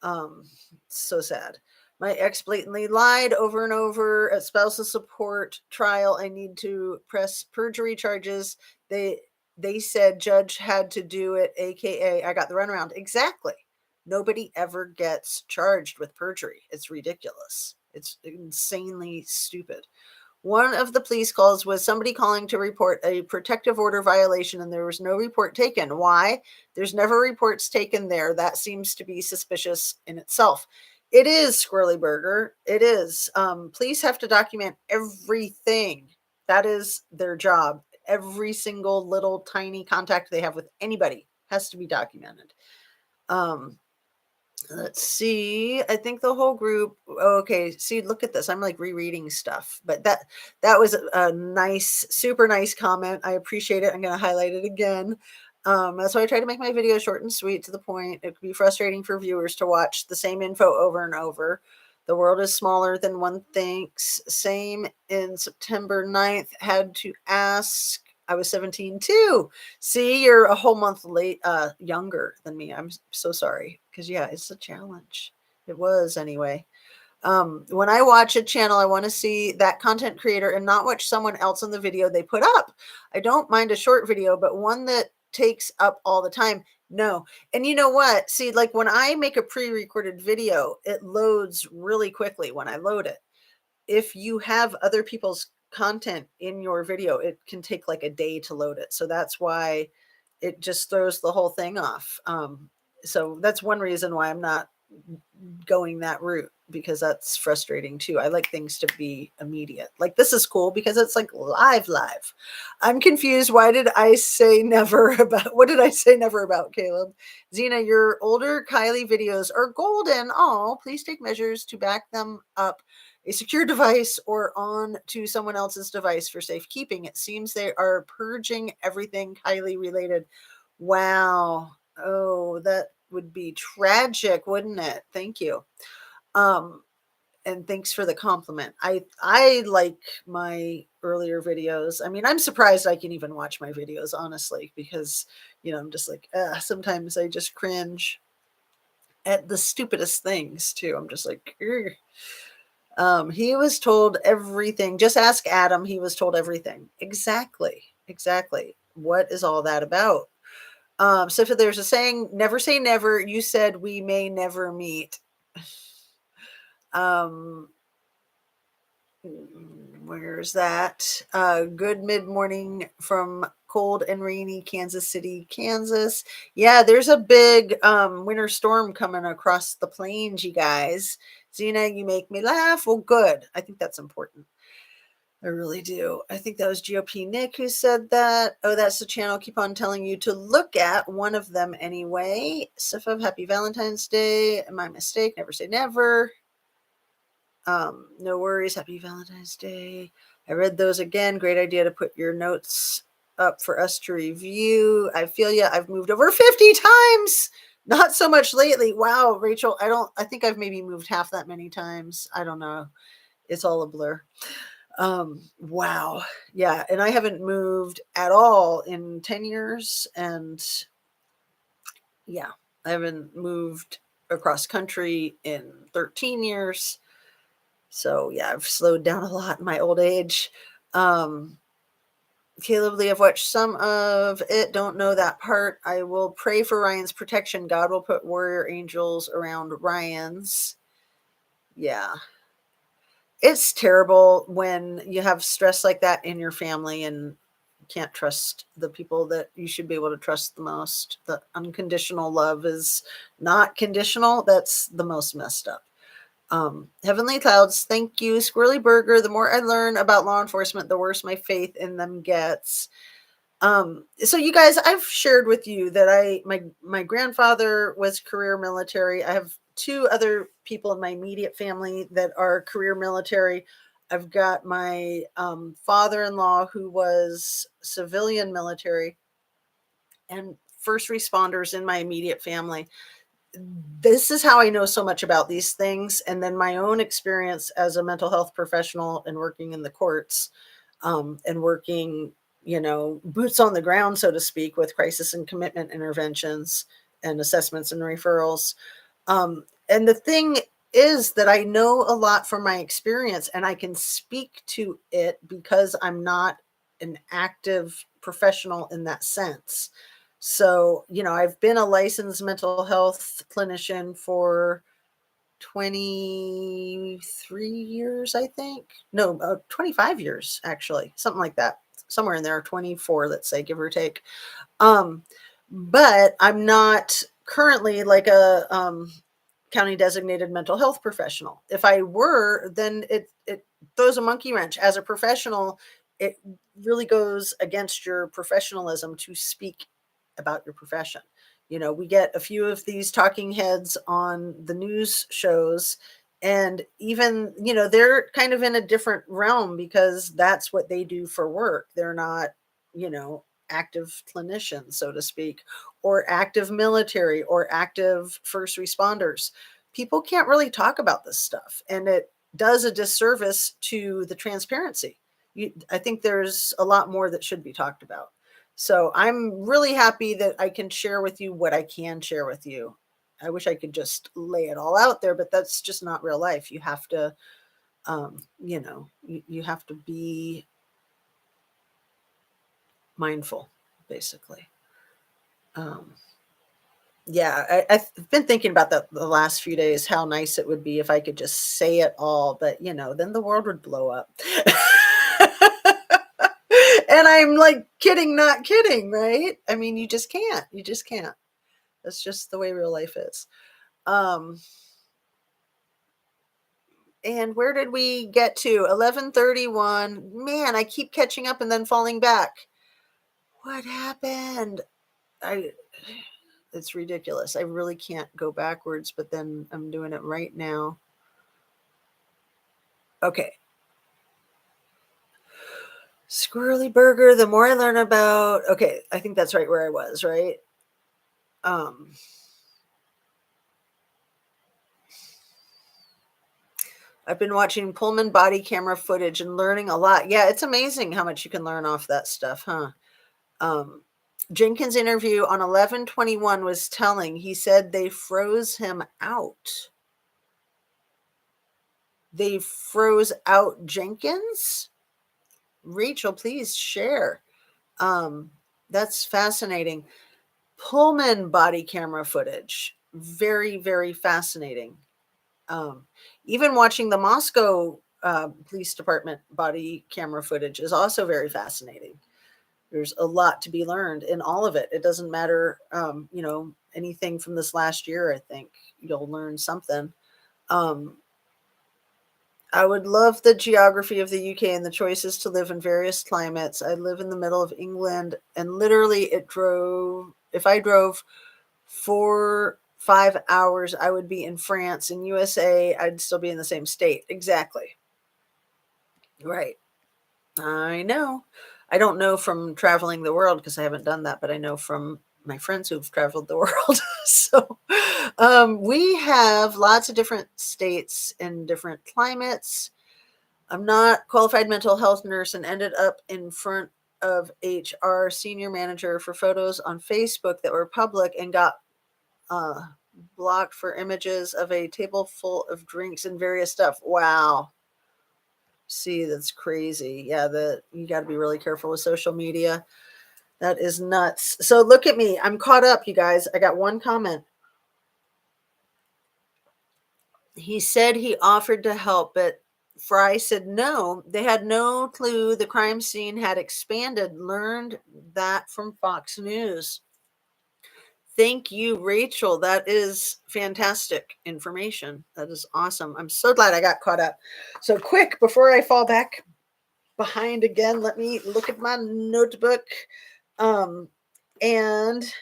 Um, so sad. My ex blatantly lied over and over at spousal support trial. I need to press perjury charges. They said judge had to do it, aka I got the runaround. Exactly. Nobody ever gets charged with perjury. It's ridiculous. It's insanely stupid. One of the police calls was somebody calling to report a protective order violation, and there was no report taken. Why? There's never reports taken there. That seems to be suspicious in itself. It is, Squirrely Burger. It is. Police have to document everything. That is their job. Every single little tiny contact they have with anybody has to be documented. Let's see. I think the whole group. Okay, see, look at this. I'm like rereading stuff, but that was a nice, super nice comment. I appreciate it. I'm going to highlight it again. That's why I try to make my videos short and sweet to the point. It could be frustrating for viewers to watch the same info over and over. The world is smaller than one thinks. Same in September 9th. Had to ask. I was 17 too. See, you're a whole month younger than me. I'm so sorry. Because, yeah, it's a challenge. It was anyway. When I watch a channel, I want to see that content creator and not watch someone else in the video they put up. I don't mind a short video, but one that takes up all the time. No. And you know what? See, like when I make a pre-recorded video, it loads really quickly when I load it. If you have other people's content in your video, it can take like a day to load it. So that's why it just throws the whole thing off. So that's one reason why I'm not going that route, because that's frustrating too. I like things to be immediate. Like this is cool because it's like live. I'm confused. Why did I say never about, what did I say never about, Caleb? Zena, your older Kylie videos are golden. Oh, please take measures to back them up a secure device or on to someone else's device for safekeeping. It seems they are purging everything Kylie related. Wow. Oh, that would be tragic, wouldn't it? Thank you. And thanks for the compliment. I like my earlier videos. I mean, I'm surprised I can even watch my videos, honestly, because, I'm just like, sometimes I just cringe at the stupidest things too. I'm just like, ugh. He was told everything. Just ask Adam. He was told everything. Exactly. What is all that about? So if there's a saying, never say never. You said we may never meet. Where's that? Good mid-morning from cold and rainy Kansas City, Kansas. Yeah, there's a big winter storm coming across the plains, you guys. Zena, you make me laugh. Well, good. I think that's important. I really do. I think that was GOP Nick who said that. Oh, that's the channel. Keep on telling you to look at one of them anyway. Sifab, happy Valentine's Day. My mistake. Never say never. No worries. Happy Valentine's Day. I read those again. Great idea to put your notes up for us to review. I feel ya. I've moved over 50 times. Not so much lately. Wow, Rachel, I think I've maybe moved half that many times. I don't know. It's all a blur. Wow. Yeah, and I haven't moved at all in 10 years, and yeah, I haven't moved across country in 13 years. So, yeah, I've slowed down a lot in my old age. Um, Caleb Lee, I've watched some of it, don't know that part. I will pray for Ryan's protection. God will put warrior angels around Ryan's. Yeah. It's terrible when you have stress like that in your family and can't trust the people that you should be able to trust the most. The unconditional love is not conditional. That's the most messed up. Heavenly Clouds, thank you. Squirrely Burger, the more I learn about law enforcement, the worse my faith in them gets. So you guys, I've shared with you that my grandfather was career military. I have two other people in my immediate family that are career military. I've got my father-in-law who was civilian military, and first responders in my immediate family. This is how I know so much about these things. And then my own experience as a mental health professional and working in the courts, and working, boots on the ground, so to speak, with crisis and commitment interventions and assessments and referrals. And the thing is that I know a lot from my experience and I can speak to it because I'm not an active professional in that sense. So, I've been a licensed mental health clinician for 23 years, I think. No, 25 years, actually, something like that. Somewhere in there, 24, let's say, give or take. Um, but I'm not currently like a county designated mental health professional. If I were, then it throws a monkey wrench. As a professional, it really goes against your professionalism to speak about your profession. We get a few of these talking heads on the news shows, and even, they're kind of in a different realm because that's what they do for work. They're not, active clinicians, so to speak, or active military or active first responders. People can't really talk about this stuff, and it does a disservice to the transparency. I think there's a lot more that should be talked about. So I'm really happy that I can share with you what I can share with you. I wish I could just lay it all out there, but that's just not real life. You have to, you have to be mindful, basically. Um, yeah, I've been thinking about that the last few days, how nice it would be if I could just say it all, but then the world would blow up. And I'm like kidding, not kidding, right? I mean, you just can't. You just can't. That's just the way real life is. Um, and where did we get to? 11:31. Man, I keep catching up and then falling back. What happened? I It's ridiculous. I really can't go backwards, but then I'm doing it right now. Okay. Squirrely Burger, the more I learn about, okay, I think that's right where I was, right? Um I've been watching Pullman body camera footage and learning a lot. Yeah, it's amazing how much you can learn off that stuff, huh? Um Jenkins' interview on 11/21 was telling. He said they froze him out. They froze out Jenkins? Rachel, please share. Um, that's fascinating. Pullman body camera footage. Very, very fascinating. Um, Even watching the Moscow police department body camera footage is also very fascinating. There's a lot to be learned in all of it. It doesn't matter, anything from this last year, I think you'll learn something. Um, I would love the geography of the UK and the choices to live in various climates. I live in the middle of England, and literally if I drove 5 hours, I would be in France. In USA, I'd still be in the same state. Exactly. Right. I know. I don't know from traveling the world because I haven't done that, but I know from my friends who've traveled the world. So we have lots of different states and different climates. I'm not qualified mental health nurse and ended up in front of HR senior manager for photos on Facebook that were public and got uh, blocked for images of a table full of drinks and various stuff. Wow. See, that's crazy. Yeah, that you got to be really careful with social media. That is nuts. So look at me. I'm caught up, you guys. I got one comment. He said he offered to help, but Fry said no. They had no clue the crime scene had expanded. Learned that from Fox News. Thank you, Rachel. That is fantastic information. That is awesome. I'm so glad I got caught up. So quick, before I fall back behind again, let me look at my notebook. And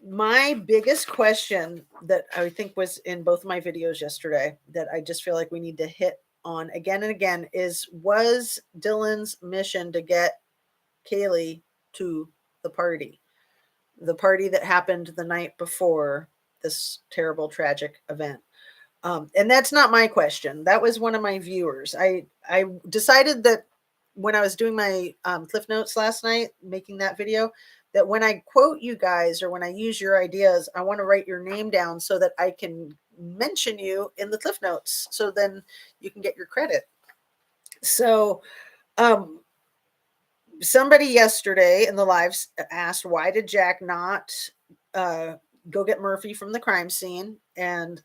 my biggest question that I think was in both my videos yesterday that I just feel like we need to hit on again and again is, was Dylan's mission to get Kaylee to the party? The party that happened the night before this terrible, tragic event. And that's not my question. That was one of my viewers. I decided that when I was doing my Cliff Notes last night, making that video, that when I quote you guys or when I use your ideas, I want to write your name down so that I can mention you in the Cliff Notes. So then you can get your credit. So um, somebody yesterday in the lives asked, why did Jack not go get Murphy from the crime scene? And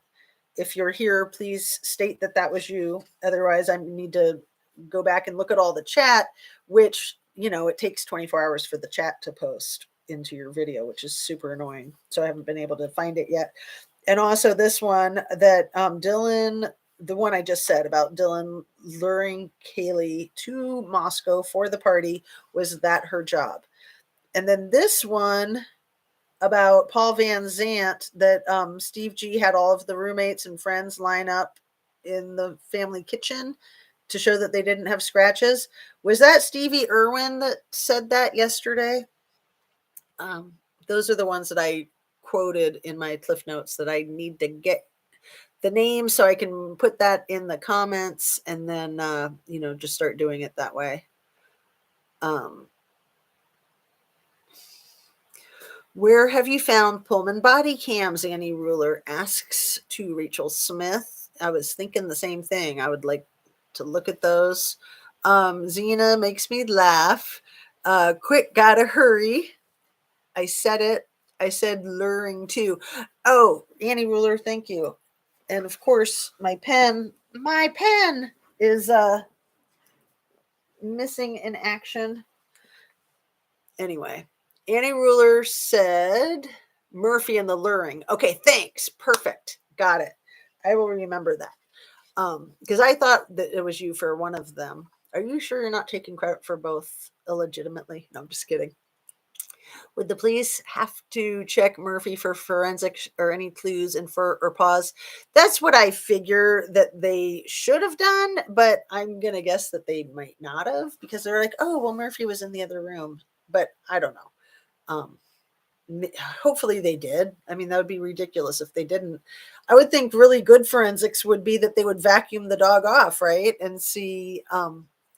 if you're here, please state that that was you. Otherwise, I need to go back and look at all the chat, which, you know, it takes 24 hours for the chat to post into your video, which is super annoying. So I haven't been able to find it yet. And also this one that Dylan, the one I just said about Dylan luring Kaylee to Moscow for the party, was that her job? And then this one about Paul Van Zant, that Steve G had all of the roommates and friends line up in the family kitchen to show that they didn't have scratches. Was that Stevie Irwin that said that yesterday? Those are the ones that I quoted in my Cliff Notes that I need to get the name so I can put that in the comments and then, you know, just start doing it that way. Where have you found Pullman body cams? Annie Ruler asks to Rachel Smith. I was thinking the same thing. I would like to look at those. Zena makes me laugh. Quick, gotta hurry. I said it. I said luring too. Oh, Annie Ruler, thank you. And of course, my pen is missing in action. Anyway, Annie Ruler said Murphy and the luring. Okay, thanks. Perfect. Got it. I will remember that. Because I thought that it was you for one of them. Are you sure you're not taking credit for both illegitimately? No, I'm just kidding. Would the police have to check Murphy for forensics or any clues, infer or pause? That's what I figure that they should have done, but I'm going to guess that they might not have because they're like, oh, well, Murphy was in the other room. But I don't know. Um, hopefully they did. I mean, that would be ridiculous if they didn't. I would think really good forensics would be that they would vacuum the dog off, right? And see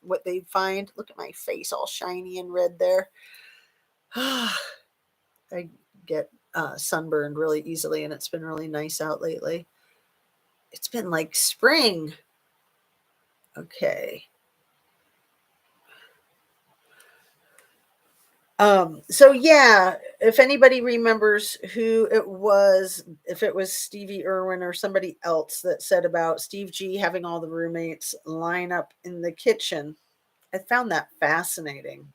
what they find. Look at my face all shiny and red there. I get sunburned really easily, and it's been really nice out lately. It's been like spring. Okay. So yeah, if anybody remembers who it was, if it was Stevie Irwin or somebody else that said about Steve G having all the roommates line up in the kitchen, I found that fascinating.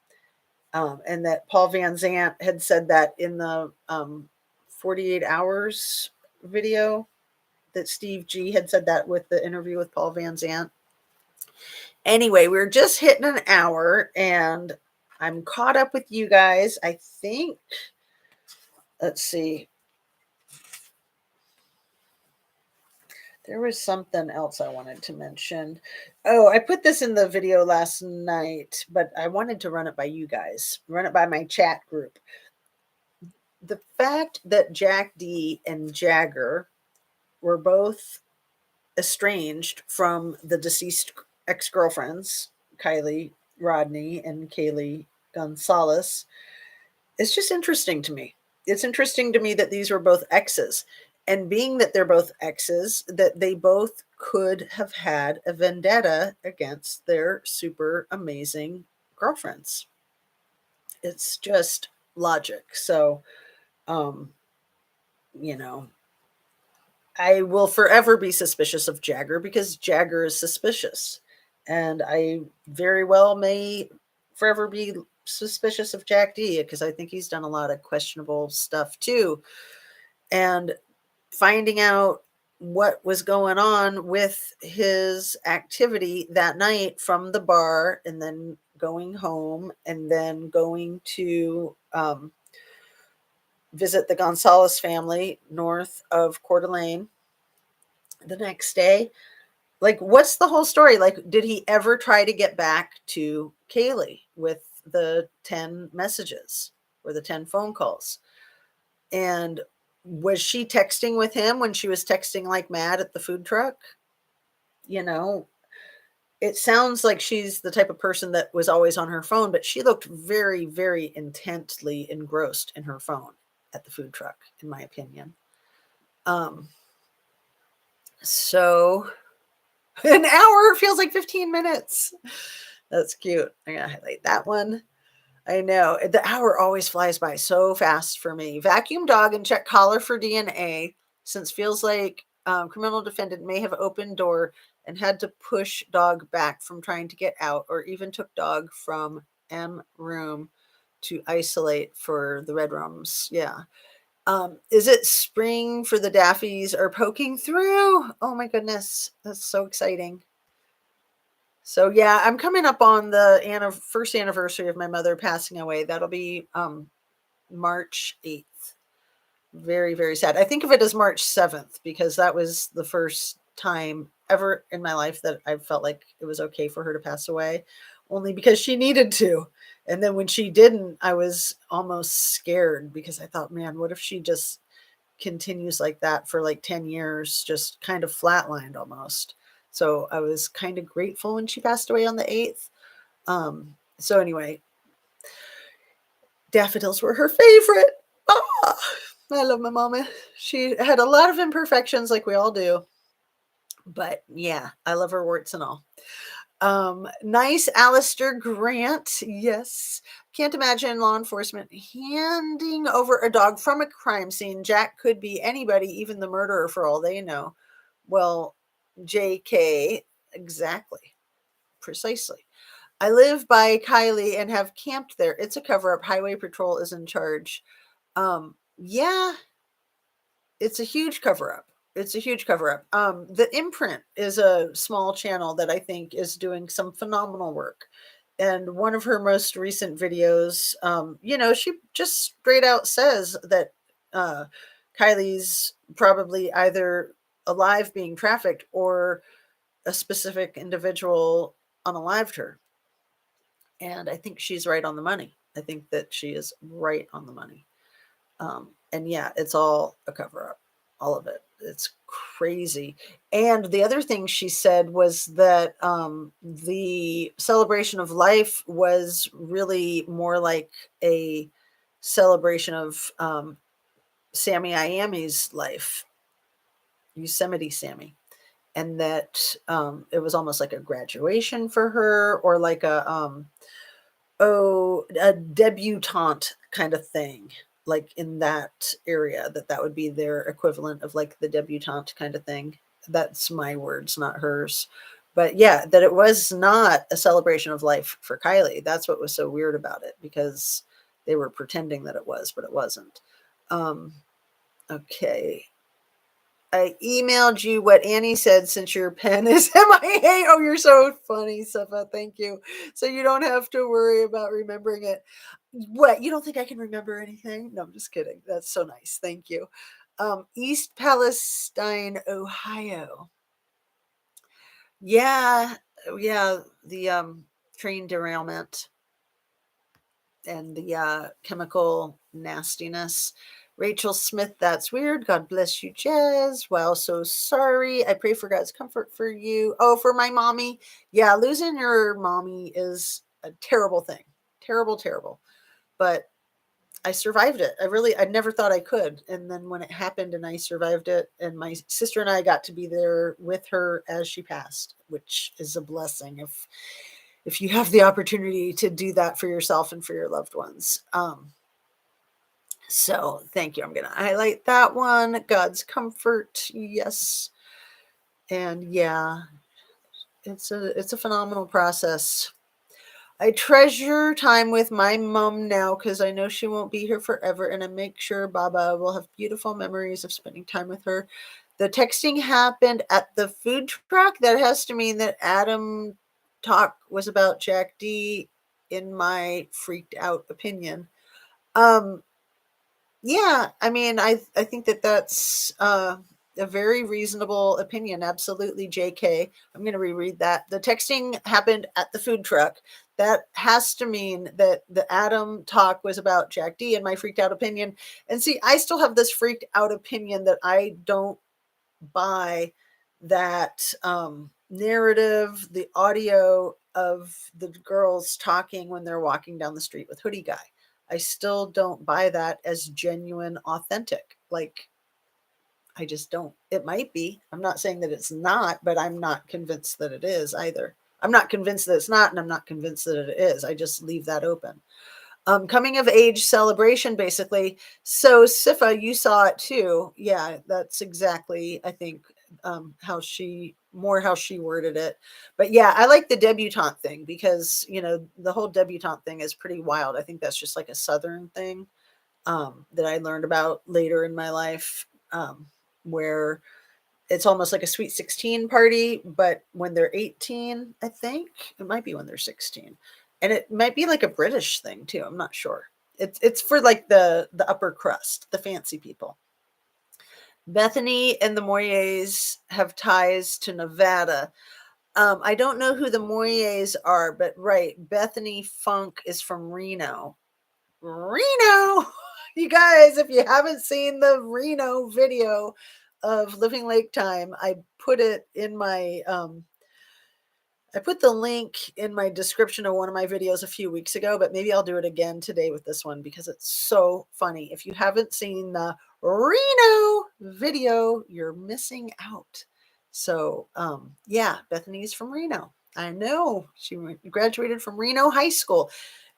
And that Paul Van Zant had said that in the 48 hours video, that Steve G had said that with the interview with Paul Van Zant. Anyway, we're just hitting an hour and I'm caught up with you guys. I think, let's see. There was something else I wanted to mention. Oh, I put this in the video last night, but I wanted to run it by you guys, run it by my chat group. the fact that Jack D and Jagger were both estranged from the deceased ex-girlfriends, Kylie Rodney and Kaylee Gonzalez, it's just interesting to me. It's interesting to me that these were both exes. And being that they're both exes, that they both could have had a vendetta against their super amazing girlfriends. It's just logic. So, um, you know, I will forever be suspicious of Jagger because Jagger is suspicious. And I very well may forever be suspicious of Jack D because I think he's done a lot of questionable stuff too. And finding out what was going on with his activity that night from the bar and then going home and then going to visit the Gonzalez family north of Coeur d'Alene the next day. Like, what's the whole story? Like, did he ever try to get back to Kaylee with the 10 messages or the 10 phone calls? And was she texting with him when she was texting like mad at the food truck? You know, it sounds like she's the type of person that was always on her phone, but she looked very, very intently engrossed in her phone at the food truck, in my opinion. Um, so an hour feels like 15 minutes. That's cute. I'm gonna highlight that one. I know. The hour always flies by so fast for me. Vacuum dog and check collar for DNA, since feels like criminal defendant may have opened door and had to push dog back from trying to get out, or even took dog from M room to isolate for the red rooms. Yeah. Is it spring for the Daffies are poking through? Oh my goodness. That's so exciting. So yeah, I'm coming up on the first anniversary of my mother passing away. That'll be March 8th. Very, very sad. I think of it as March 7th because that was the first time ever in my life that I felt like it was okay for her to pass away, only because she needed to. And then when she didn't, I was almost scared because I thought, man, what if she just continues like that for like 10 years, just kind of flatlined almost. So I was kind of grateful when she passed away on the 8th. So anyway, daffodils were her favorite. Ah, I love my mama. She had a lot of imperfections like we all do. But yeah, I love her warts and all. Nice Alistair Grant. Yes. Can't imagine law enforcement handing over a dog from a crime scene. Jack could be anybody, even the murderer, for all they know. Well, JK, exactly. Precisely. I live by Kylie and have camped there. It's a cover up. Highway Patrol is in charge. Yeah, it's a huge cover up. It's a huge cover up. The Imprint is a small channel that I think is doing some phenomenal work. And one of her most recent videos, she just straight out says that uh, Kylie's probably either alive being trafficked or a specific individual unalived her. And I think she's right on the money. I think that she is right on the money. And yeah, it's all a cover up, all of it. It's crazy. And the other thing she said was that the celebration of life was really more like a celebration of Sammy Iami's life, Yosemite Sammy. And that it was almost like a graduation for her, or like a debutante kind of thing, like in that area, that would be their equivalent of like the debutante kind of thing. That's my words, not hers. But yeah, that it was not a celebration of life for Kylie. That's what was so weird about it, because they were pretending that it was, but it wasn't. Um, okay. I emailed you what Annie said since your pen is MIA. Oh, you're so funny, Safa. Thank you. So you don't have to worry about remembering it. What? You don't think I can remember anything? No, I'm just kidding. That's so nice. Thank you. East Palestine, Ohio. Yeah, yeah. The train derailment. and the chemical nastiness. Rachel Smith, that's weird. God bless you, Jez. Wow, so sorry. I pray for God's comfort for you. Oh, for my mommy. Yeah, losing your mommy is a terrible thing. Terrible, terrible. But I survived it. I never thought I could. And then when it happened and I survived it, and my sister and I got to be there with her as she passed, which is a blessing if you have the opportunity to do that for yourself and for your loved ones. So thank you. I'm going to highlight that one. God's comfort. Yes. And yeah, it's a phenomenal process. I treasure time with my mom now because I know she won't be here forever, and I make sure Baba will have beautiful memories of spending time with her. The texting happened at the food truck. That has to mean that Adam talk was about Jack D, in my freaked out opinion. Um, yeah, I mean, I think that that's a very reasonable opinion. Absolutely, JK. I'm going to reread that. The texting happened at the food truck. That has to mean that the Adam talk was about Jack D, in my freaked out opinion. And see, I still have this freaked out opinion that I don't buy that narrative, the audio of the girls talking when they're walking down the street with Hoodie Guy. I still don't buy that as genuine, authentic. Like, I just don't. It might be. I'm not saying that it's not, but I'm not convinced that it is either. I'm not convinced that it's not, and I'm not convinced that it is. I just leave that open. Coming of age celebration, basically. So Sifa, you saw it too. Yeah, that's exactly, I think, how she worded it. But yeah, I like the debutante thing because, the whole debutante thing is pretty wild. I think that's just like a Southern thing that I learned about later in my life, where it's almost like a sweet 16 party, but when they're 18, I think it might be when they're 16. And it might be like a British thing too. I'm not sure. It's for like the upper crust, the fancy people. Bethany and the Moyers have ties to Nevada. I don't know who the Moyers are, but right, Bethany Funk is from Reno. Reno! You guys, if you haven't seen the Reno video of Living Lake Time, I put the link in my description of one of my videos a few weeks ago, but maybe I'll do it again today with this one because it's so funny. If you haven't seen the Reno video, you're missing out. So, yeah, Bethany's from Reno. I know she graduated from Reno High School,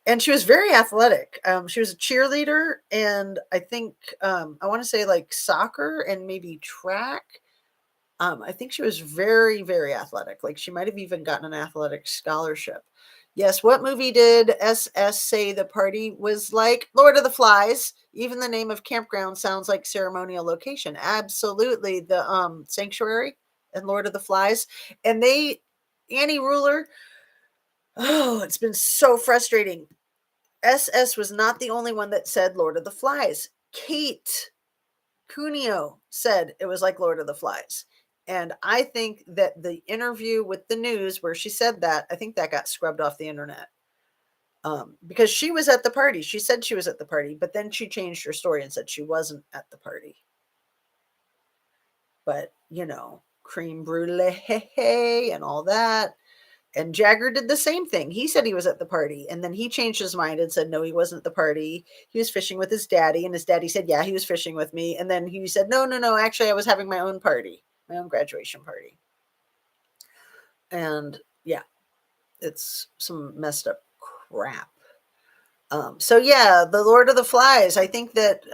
and she was very athletic. She was a cheerleader, and I think I want to say like soccer and maybe track. I think she was very, very athletic. Like she might have even gotten an athletic scholarship. Yes, what movie did SS say the party was like? Lord of the Flies. Even the name of campground sounds like ceremonial location. Absolutely, the sanctuary and Lord of the Flies, and Annie Ruler. Oh, it's been so frustrating. SS was not the only one that said Lord of the Flies. Kate Cuneo said it was like Lord of the Flies. And I think that the interview with the news where she said that, I think that got scrubbed off the internet. Because she was at the party. She said she was at the party, but then she changed her story and said she wasn't at the party. But, cream brulee and all that. And Jagger did the same thing. He said he was at the party, and then he changed his mind and said no, he wasn't at the party. He was fishing with his daddy, and his daddy said, yeah, he was fishing with me. And then he said, no, no, no, actually, I was having my own party, my own graduation party. And yeah, it's some messed up crap. So yeah, the Lord of the Flies. I think that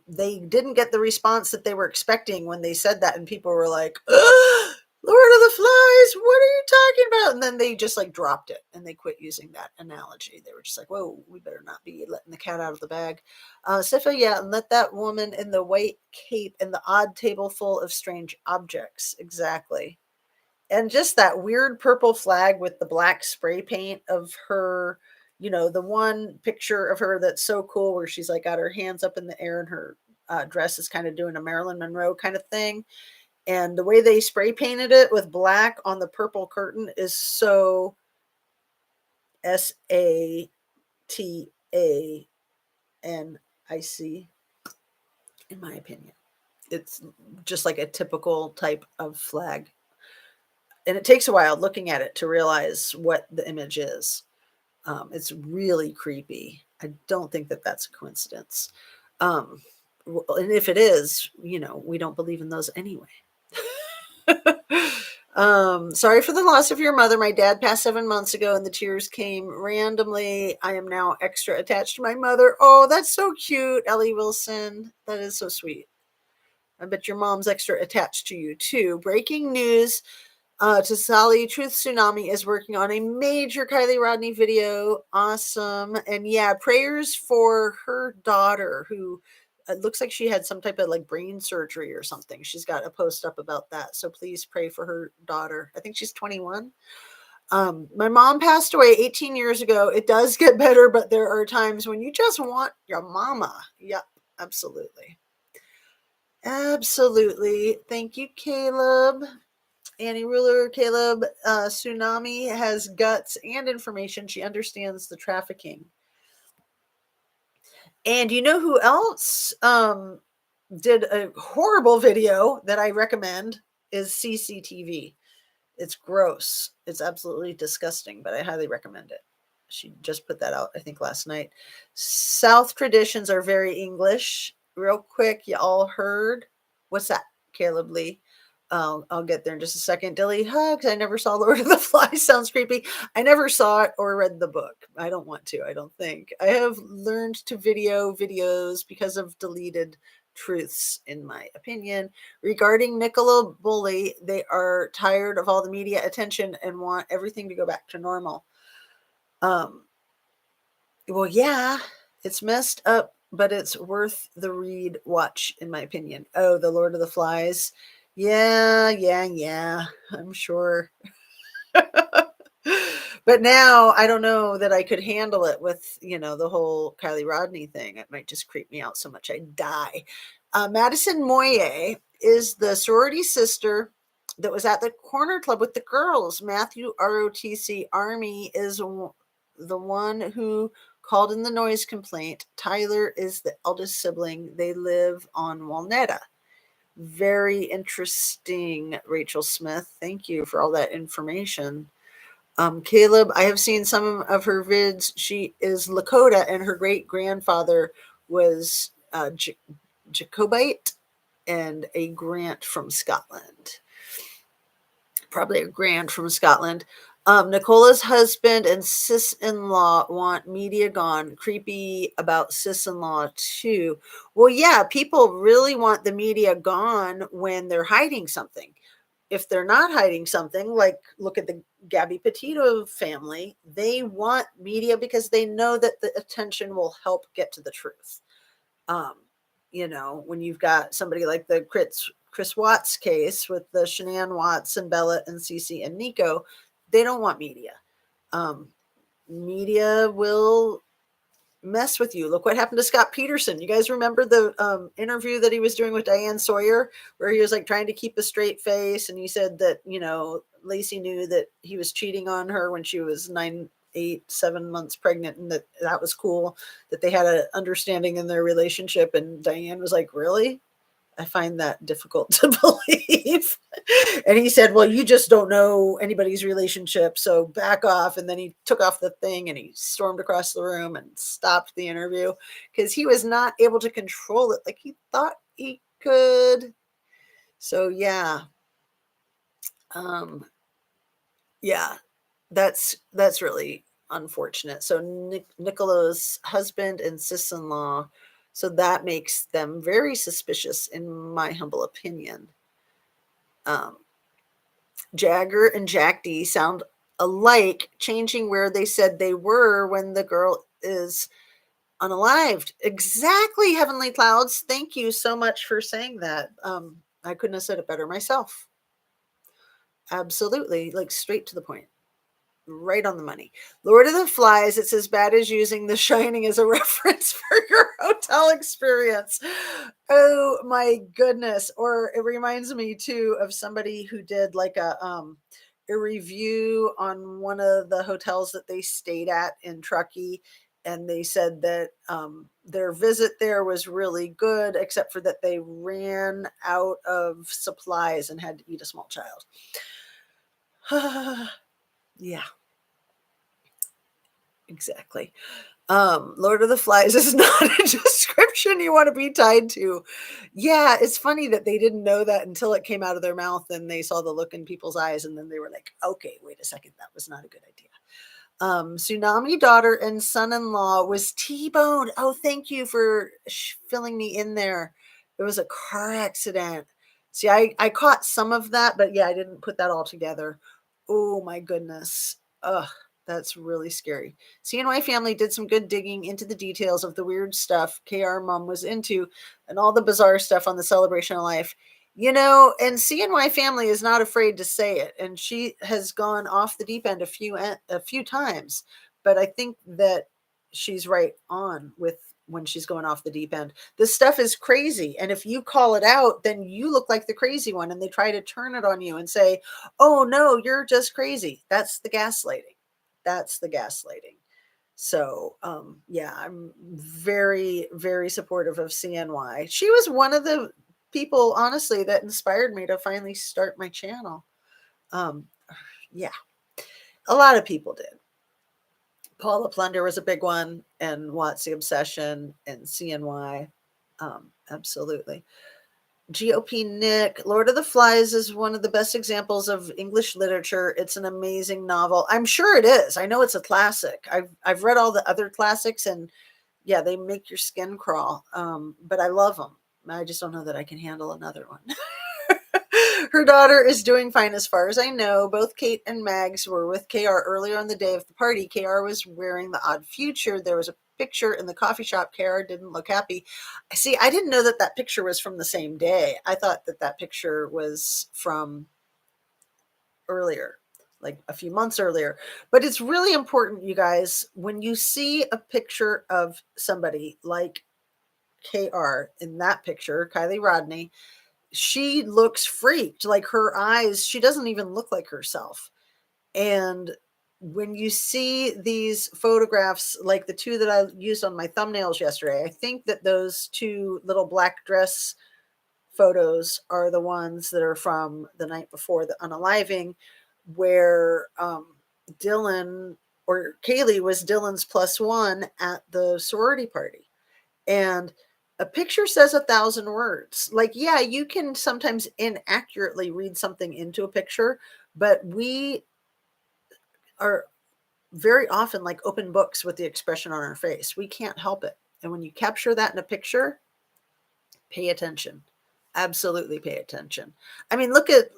they didn't get the response that they were expecting when they said that, and people were like, Lord of the Flies, what are you talking about? And then they just like dropped it and they quit using that analogy. They were just like, whoa, we better not be letting the cat out of the bag. Sifa, yeah, and let that woman in the white cape and the odd table full of strange objects. Exactly. And just that weird purple flag with the black spray paint of her, the one picture of her that's so cool where she's like got her hands up in the air and her dress is kind of doing a Marilyn Monroe kind of thing. And the way they spray painted it with black on the purple curtain is so SATA. in my opinion. It's just like a typical type of flag. And it takes a while looking at it to realize what the image is. It's really creepy. I don't think that that's a coincidence. Um, and if it is, we don't believe in those anyway. Sorry for the loss of your mother. My dad passed 7 months ago and the tears came randomly. I am now extra attached to my mother. Oh, that's so cute, Ellie Wilson. That is so sweet. I bet your mom's extra attached to you too. Breaking news. To Sally, Truth Tsunami is working on a major Kylie Rodney video. Awesome. And yeah, prayers for her daughter who it looks like she had some type of like brain surgery or something. She's got a post up about that. So please pray for her daughter. I think she's 21. My mom passed away 18 years ago. It does get better, but there are times when you just want your mama. Yep, absolutely. Absolutely. Thank you, Caleb. Annie Ruler, Caleb, Tsunami has guts and information. She understands the trafficking. And you know who else did a horrible video that I recommend is CCTV. It's gross. It's absolutely disgusting, but I highly recommend it. She just put that out, I think, last night. South traditions are very English. Real quick, you all heard. What's that, Caleb Lee? I'll get there in just a second. Dilly hugs. I never saw Lord of the Flies. Sounds creepy. I never saw it or read the book. I don't want to. I don't think. I have learned to video videos because of deleted truths, in my opinion. Regarding Nicola Bully, they are tired of all the media attention and want everything to go back to normal. Well, yeah, it's messed up, but it's worth the read watch, in my opinion. Oh, The Lord of the Flies. Yeah. I'm sure. But now I don't know that I could handle it with, the whole Kylie Rodney thing. It might just creep me out so much I'd die. Madison Moye is the sorority sister that was at the corner club with the girls. Matthew ROTC Army is the one who called in the noise complaint. Tyler is the eldest sibling. They live on Walnetta. Very interesting, Rachel Smith. Thank you for all that information. Caleb, I have seen some of her vids. She is Lakota, and her great grandfather was Jacobite and a Grant from Scotland. Probably a Grant from Scotland. Nicola's husband and sis-in-law want media gone. Creepy about sis-in-law too. Well, yeah, people really want the media gone when they're hiding something. If they're not hiding something, like look at the Gabby Petito family, they want media because they know that the attention will help get to the truth. When you've got somebody like the Chris Watts case with the Shanann Watts and Bella and Cece and Nico, they don't want media. Media will mess with you. Look what happened to Scott Peterson. You guys remember the interview that he was doing with Diane Sawyer, where he was like trying to keep a straight face, and he said that Lacey knew that he was cheating on her when she was 7 months pregnant, and that was cool, that they had an understanding in their relationship. And Diane was like, really? I find that difficult to believe. And he said, well, you just don't know anybody's relationship, so back off. And then he took off the thing and he stormed across the room and stopped the interview because he was not able to control it like he thought he could. So yeah. Yeah, that's really unfortunate. So Nicola's husband and sis-in-law, so that makes them very suspicious, in my humble opinion. Jagger and Jack D sound alike, changing where they said they were when the girl is unalived. Exactly, Heavenly Clouds. Thank you so much for saying that. I couldn't have said it better myself. Absolutely, like straight to the point. Right on the money. Lord of the Flies, it's as bad as using The Shining as a reference for your hotel experience. Oh my goodness. Or it reminds me too of somebody who did like a review on one of the hotels that they stayed at in Truckee. and they said that their visit there was really good, except for that they ran out of supplies and had to eat a small child. Yeah, exactly. Lord of the Flies is not a description you want to be tied to. Yeah, it's funny that they didn't know that until it came out of their mouth and they saw the look in people's eyes, and then they were like, okay, wait a second, that was not a good idea. Tsunami daughter and son-in-law was T-boned. Oh, thank you for filling me in there. It was a car accident. See, I caught some of that, but yeah, I didn't put that all together. Oh my goodness. Ugh, that's really scary. CNY family did some good digging into the details of the weird stuff KR mom was into and all the bizarre stuff on the celebration of life. And CNY family is not afraid to say it, and she has gone off the deep end a few times, but I think that she's right on with when she's going off the deep end. This stuff is crazy, and if you call it out, then you look like the crazy one, and they try to turn it on you and say, "Oh no, you're just crazy." That's the gaslighting. That's the gaslighting. So, yeah, I'm very, very supportive of CNY. She was one of the people, honestly, that inspired me to finally start my channel. Um, yeah, a lot of people did. Paula Plunder was a big one, and Watts the Obsession, and CNY. Absolutely. GOP Nick, Lord of the Flies is one of the best examples of English literature. It's an amazing novel. I'm sure it is. I know it's a classic. I've read all the other classics, and yeah, they make your skin crawl. But I love them. I just don't know that I can handle another one. Her daughter is doing fine as far as I know. Both Kate and Mags were with KR earlier on the day of the party. KR was wearing the Odd Future. There was a picture in the coffee shop. KR didn't look happy. See, I didn't know that that picture was from the same day. I thought that that picture was from earlier, like a few months earlier. But it's really important, you guys, when you see a picture of somebody like KR in that picture, Kylie Rodney, she looks freaked. Like her eyes, she doesn't even look like herself. And when you see these photographs, like the two that I used on my thumbnails yesterday, I think that those two little black dress photos are the ones that are from the night before the unaliving, where Dylan or Kaylee was Dylan's plus one at the sorority party. And a picture says 1,000 words. Like, yeah, you can sometimes inaccurately read something into a picture, but we are very often like open books with the expression on our face. We can't help it. And when you capture that in a picture, pay attention. Absolutely pay attention. I mean, look at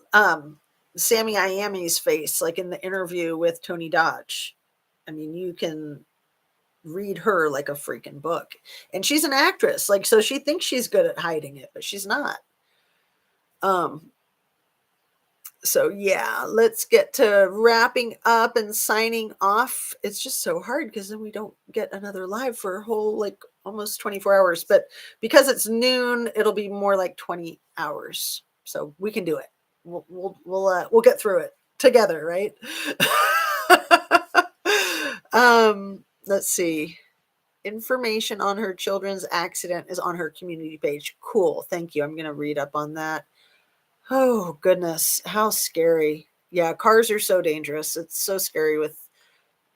Sammy Iammi's face, like in the interview with Tony Dodge. I mean, you can read her like a freaking book. And she's an actress, like, so she thinks she's good at hiding it, but she's not. So yeah, let's get to wrapping up and signing off. It's just so hard because then we don't get another live for a whole like almost 24 hours. But because it's noon, it'll be more like 20 hours. So we can do it. We'll get through it together, right? Let's see. Information on her children's accident is on her community page. Cool. Thank you. I'm going to read up on that. Oh, goodness. How scary. Yeah, cars are so dangerous. It's so scary with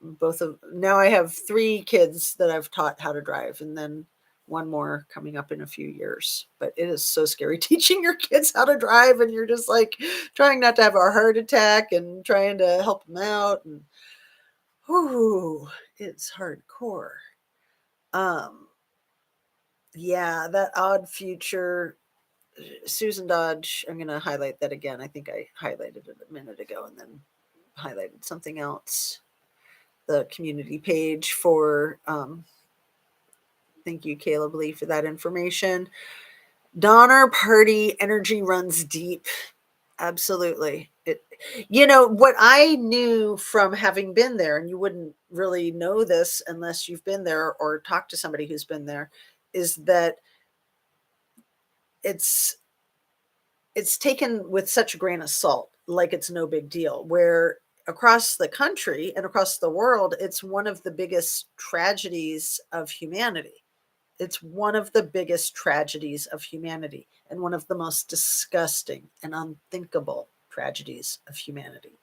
both of now I have 3 kids that I've taught how to drive and then one more coming up in a few years. But it is so scary teaching your kids how to drive and you're just like trying not to have a heart attack and trying to help them out and whoo, it's hardcore. Yeah, that Odd Future Susan Dodge, I'm going to highlight that again. I think I highlighted it a minute ago and then highlighted something else. The community page for, thank you, Caleb Lee, for that information. Donner Party energy runs deep. Absolutely. What I knew from having been there, and you wouldn't really know this unless you've been there or talked to somebody who's been there, is that it's taken with such a grain of salt, like it's no big deal, where across the country and across the world, it's one of the biggest tragedies of humanity. It's one of the biggest tragedies of humanity and one of the most disgusting and unthinkable tragedies of humanity.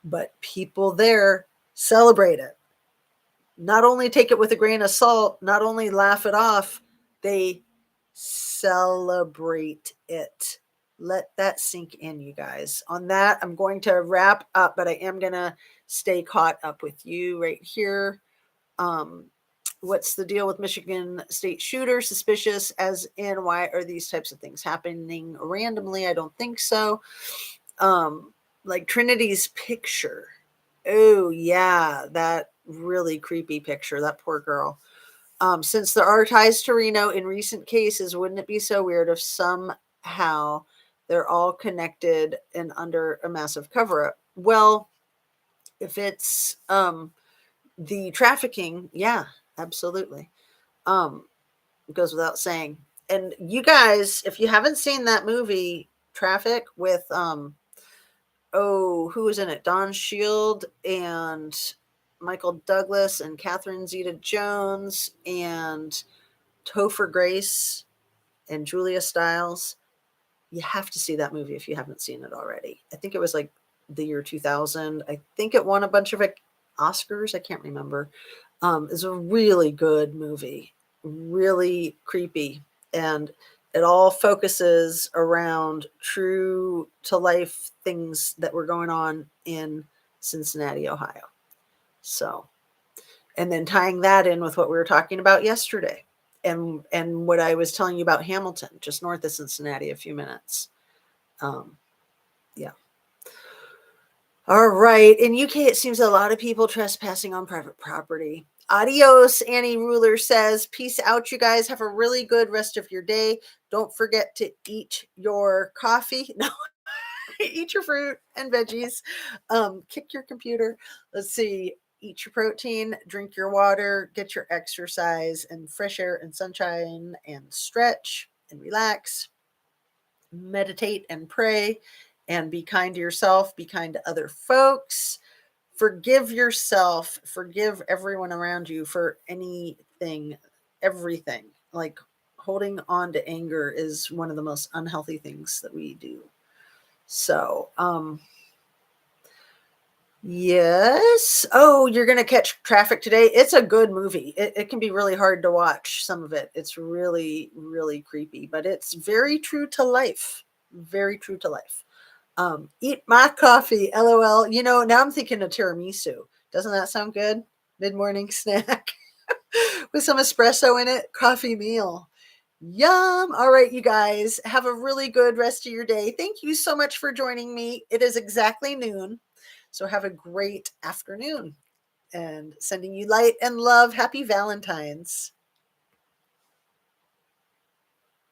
But people there celebrate it. Not only take it with a grain of salt, not only laugh it off, they celebrate it. Let that sink in, you guys. On that, I'm going to wrap up, but I am going to stay caught up with you right here. What's the deal with Michigan State shooter? Suspicious, as in why are these types of things happening randomly? I don't think so. Like Trinity's picture. Oh, yeah, that really creepy picture. That poor girl. Since there are ties to Reno in recent cases, wouldn't it be so weird if somehow they're all connected and under a massive cover up? Well, if it's the trafficking, yeah, absolutely. It goes without saying. And you guys, if you haven't seen that movie, Traffic, with who was in it? Don Shield and Michael Douglas and Catherine Zeta-Jones and Topher Grace and Julia Stiles. You have to see that movie if you haven't seen it already. I think it was like the year 2000. I think it won a bunch of Oscars. I can't remember. It's a really good movie, really creepy. And it all focuses around true to life things that were going on in Cincinnati, Ohio. So, and then tying that in with what we were talking about yesterday and what I was telling you about Hamilton, just north of Cincinnati, a few minutes. Yeah. All right. In UK, it seems a lot of people trespassing on private property. Adios, Annie Ruler says. Peace out, you guys. Have a really good rest of your day. Don't forget to eat your coffee. No, eat your fruit and veggies. Kick your computer. Let's see. Eat your protein, drink your water, get your exercise and fresh air and sunshine and stretch and relax. Meditate and pray and be kind to yourself, be kind to other folks. Forgive yourself, forgive everyone around you for anything, everything. Like holding on to anger is one of the most unhealthy things that we do. So, yes. Oh, you're going to catch Traffic today. It's a good movie. It can be really hard to watch some of it. It's really, really creepy, but it's very true to life. Very true to life. Eat my coffee, LOL. You know, now I'm thinking of tiramisu. Doesn't that sound good? Mid-morning snack with some espresso in it. Coffee meal. Yum. All right, you guys, have a really good rest of your day. Thank you so much for joining me. It is exactly noon. So have a great afternoon and sending you light and love. Happy Valentine's.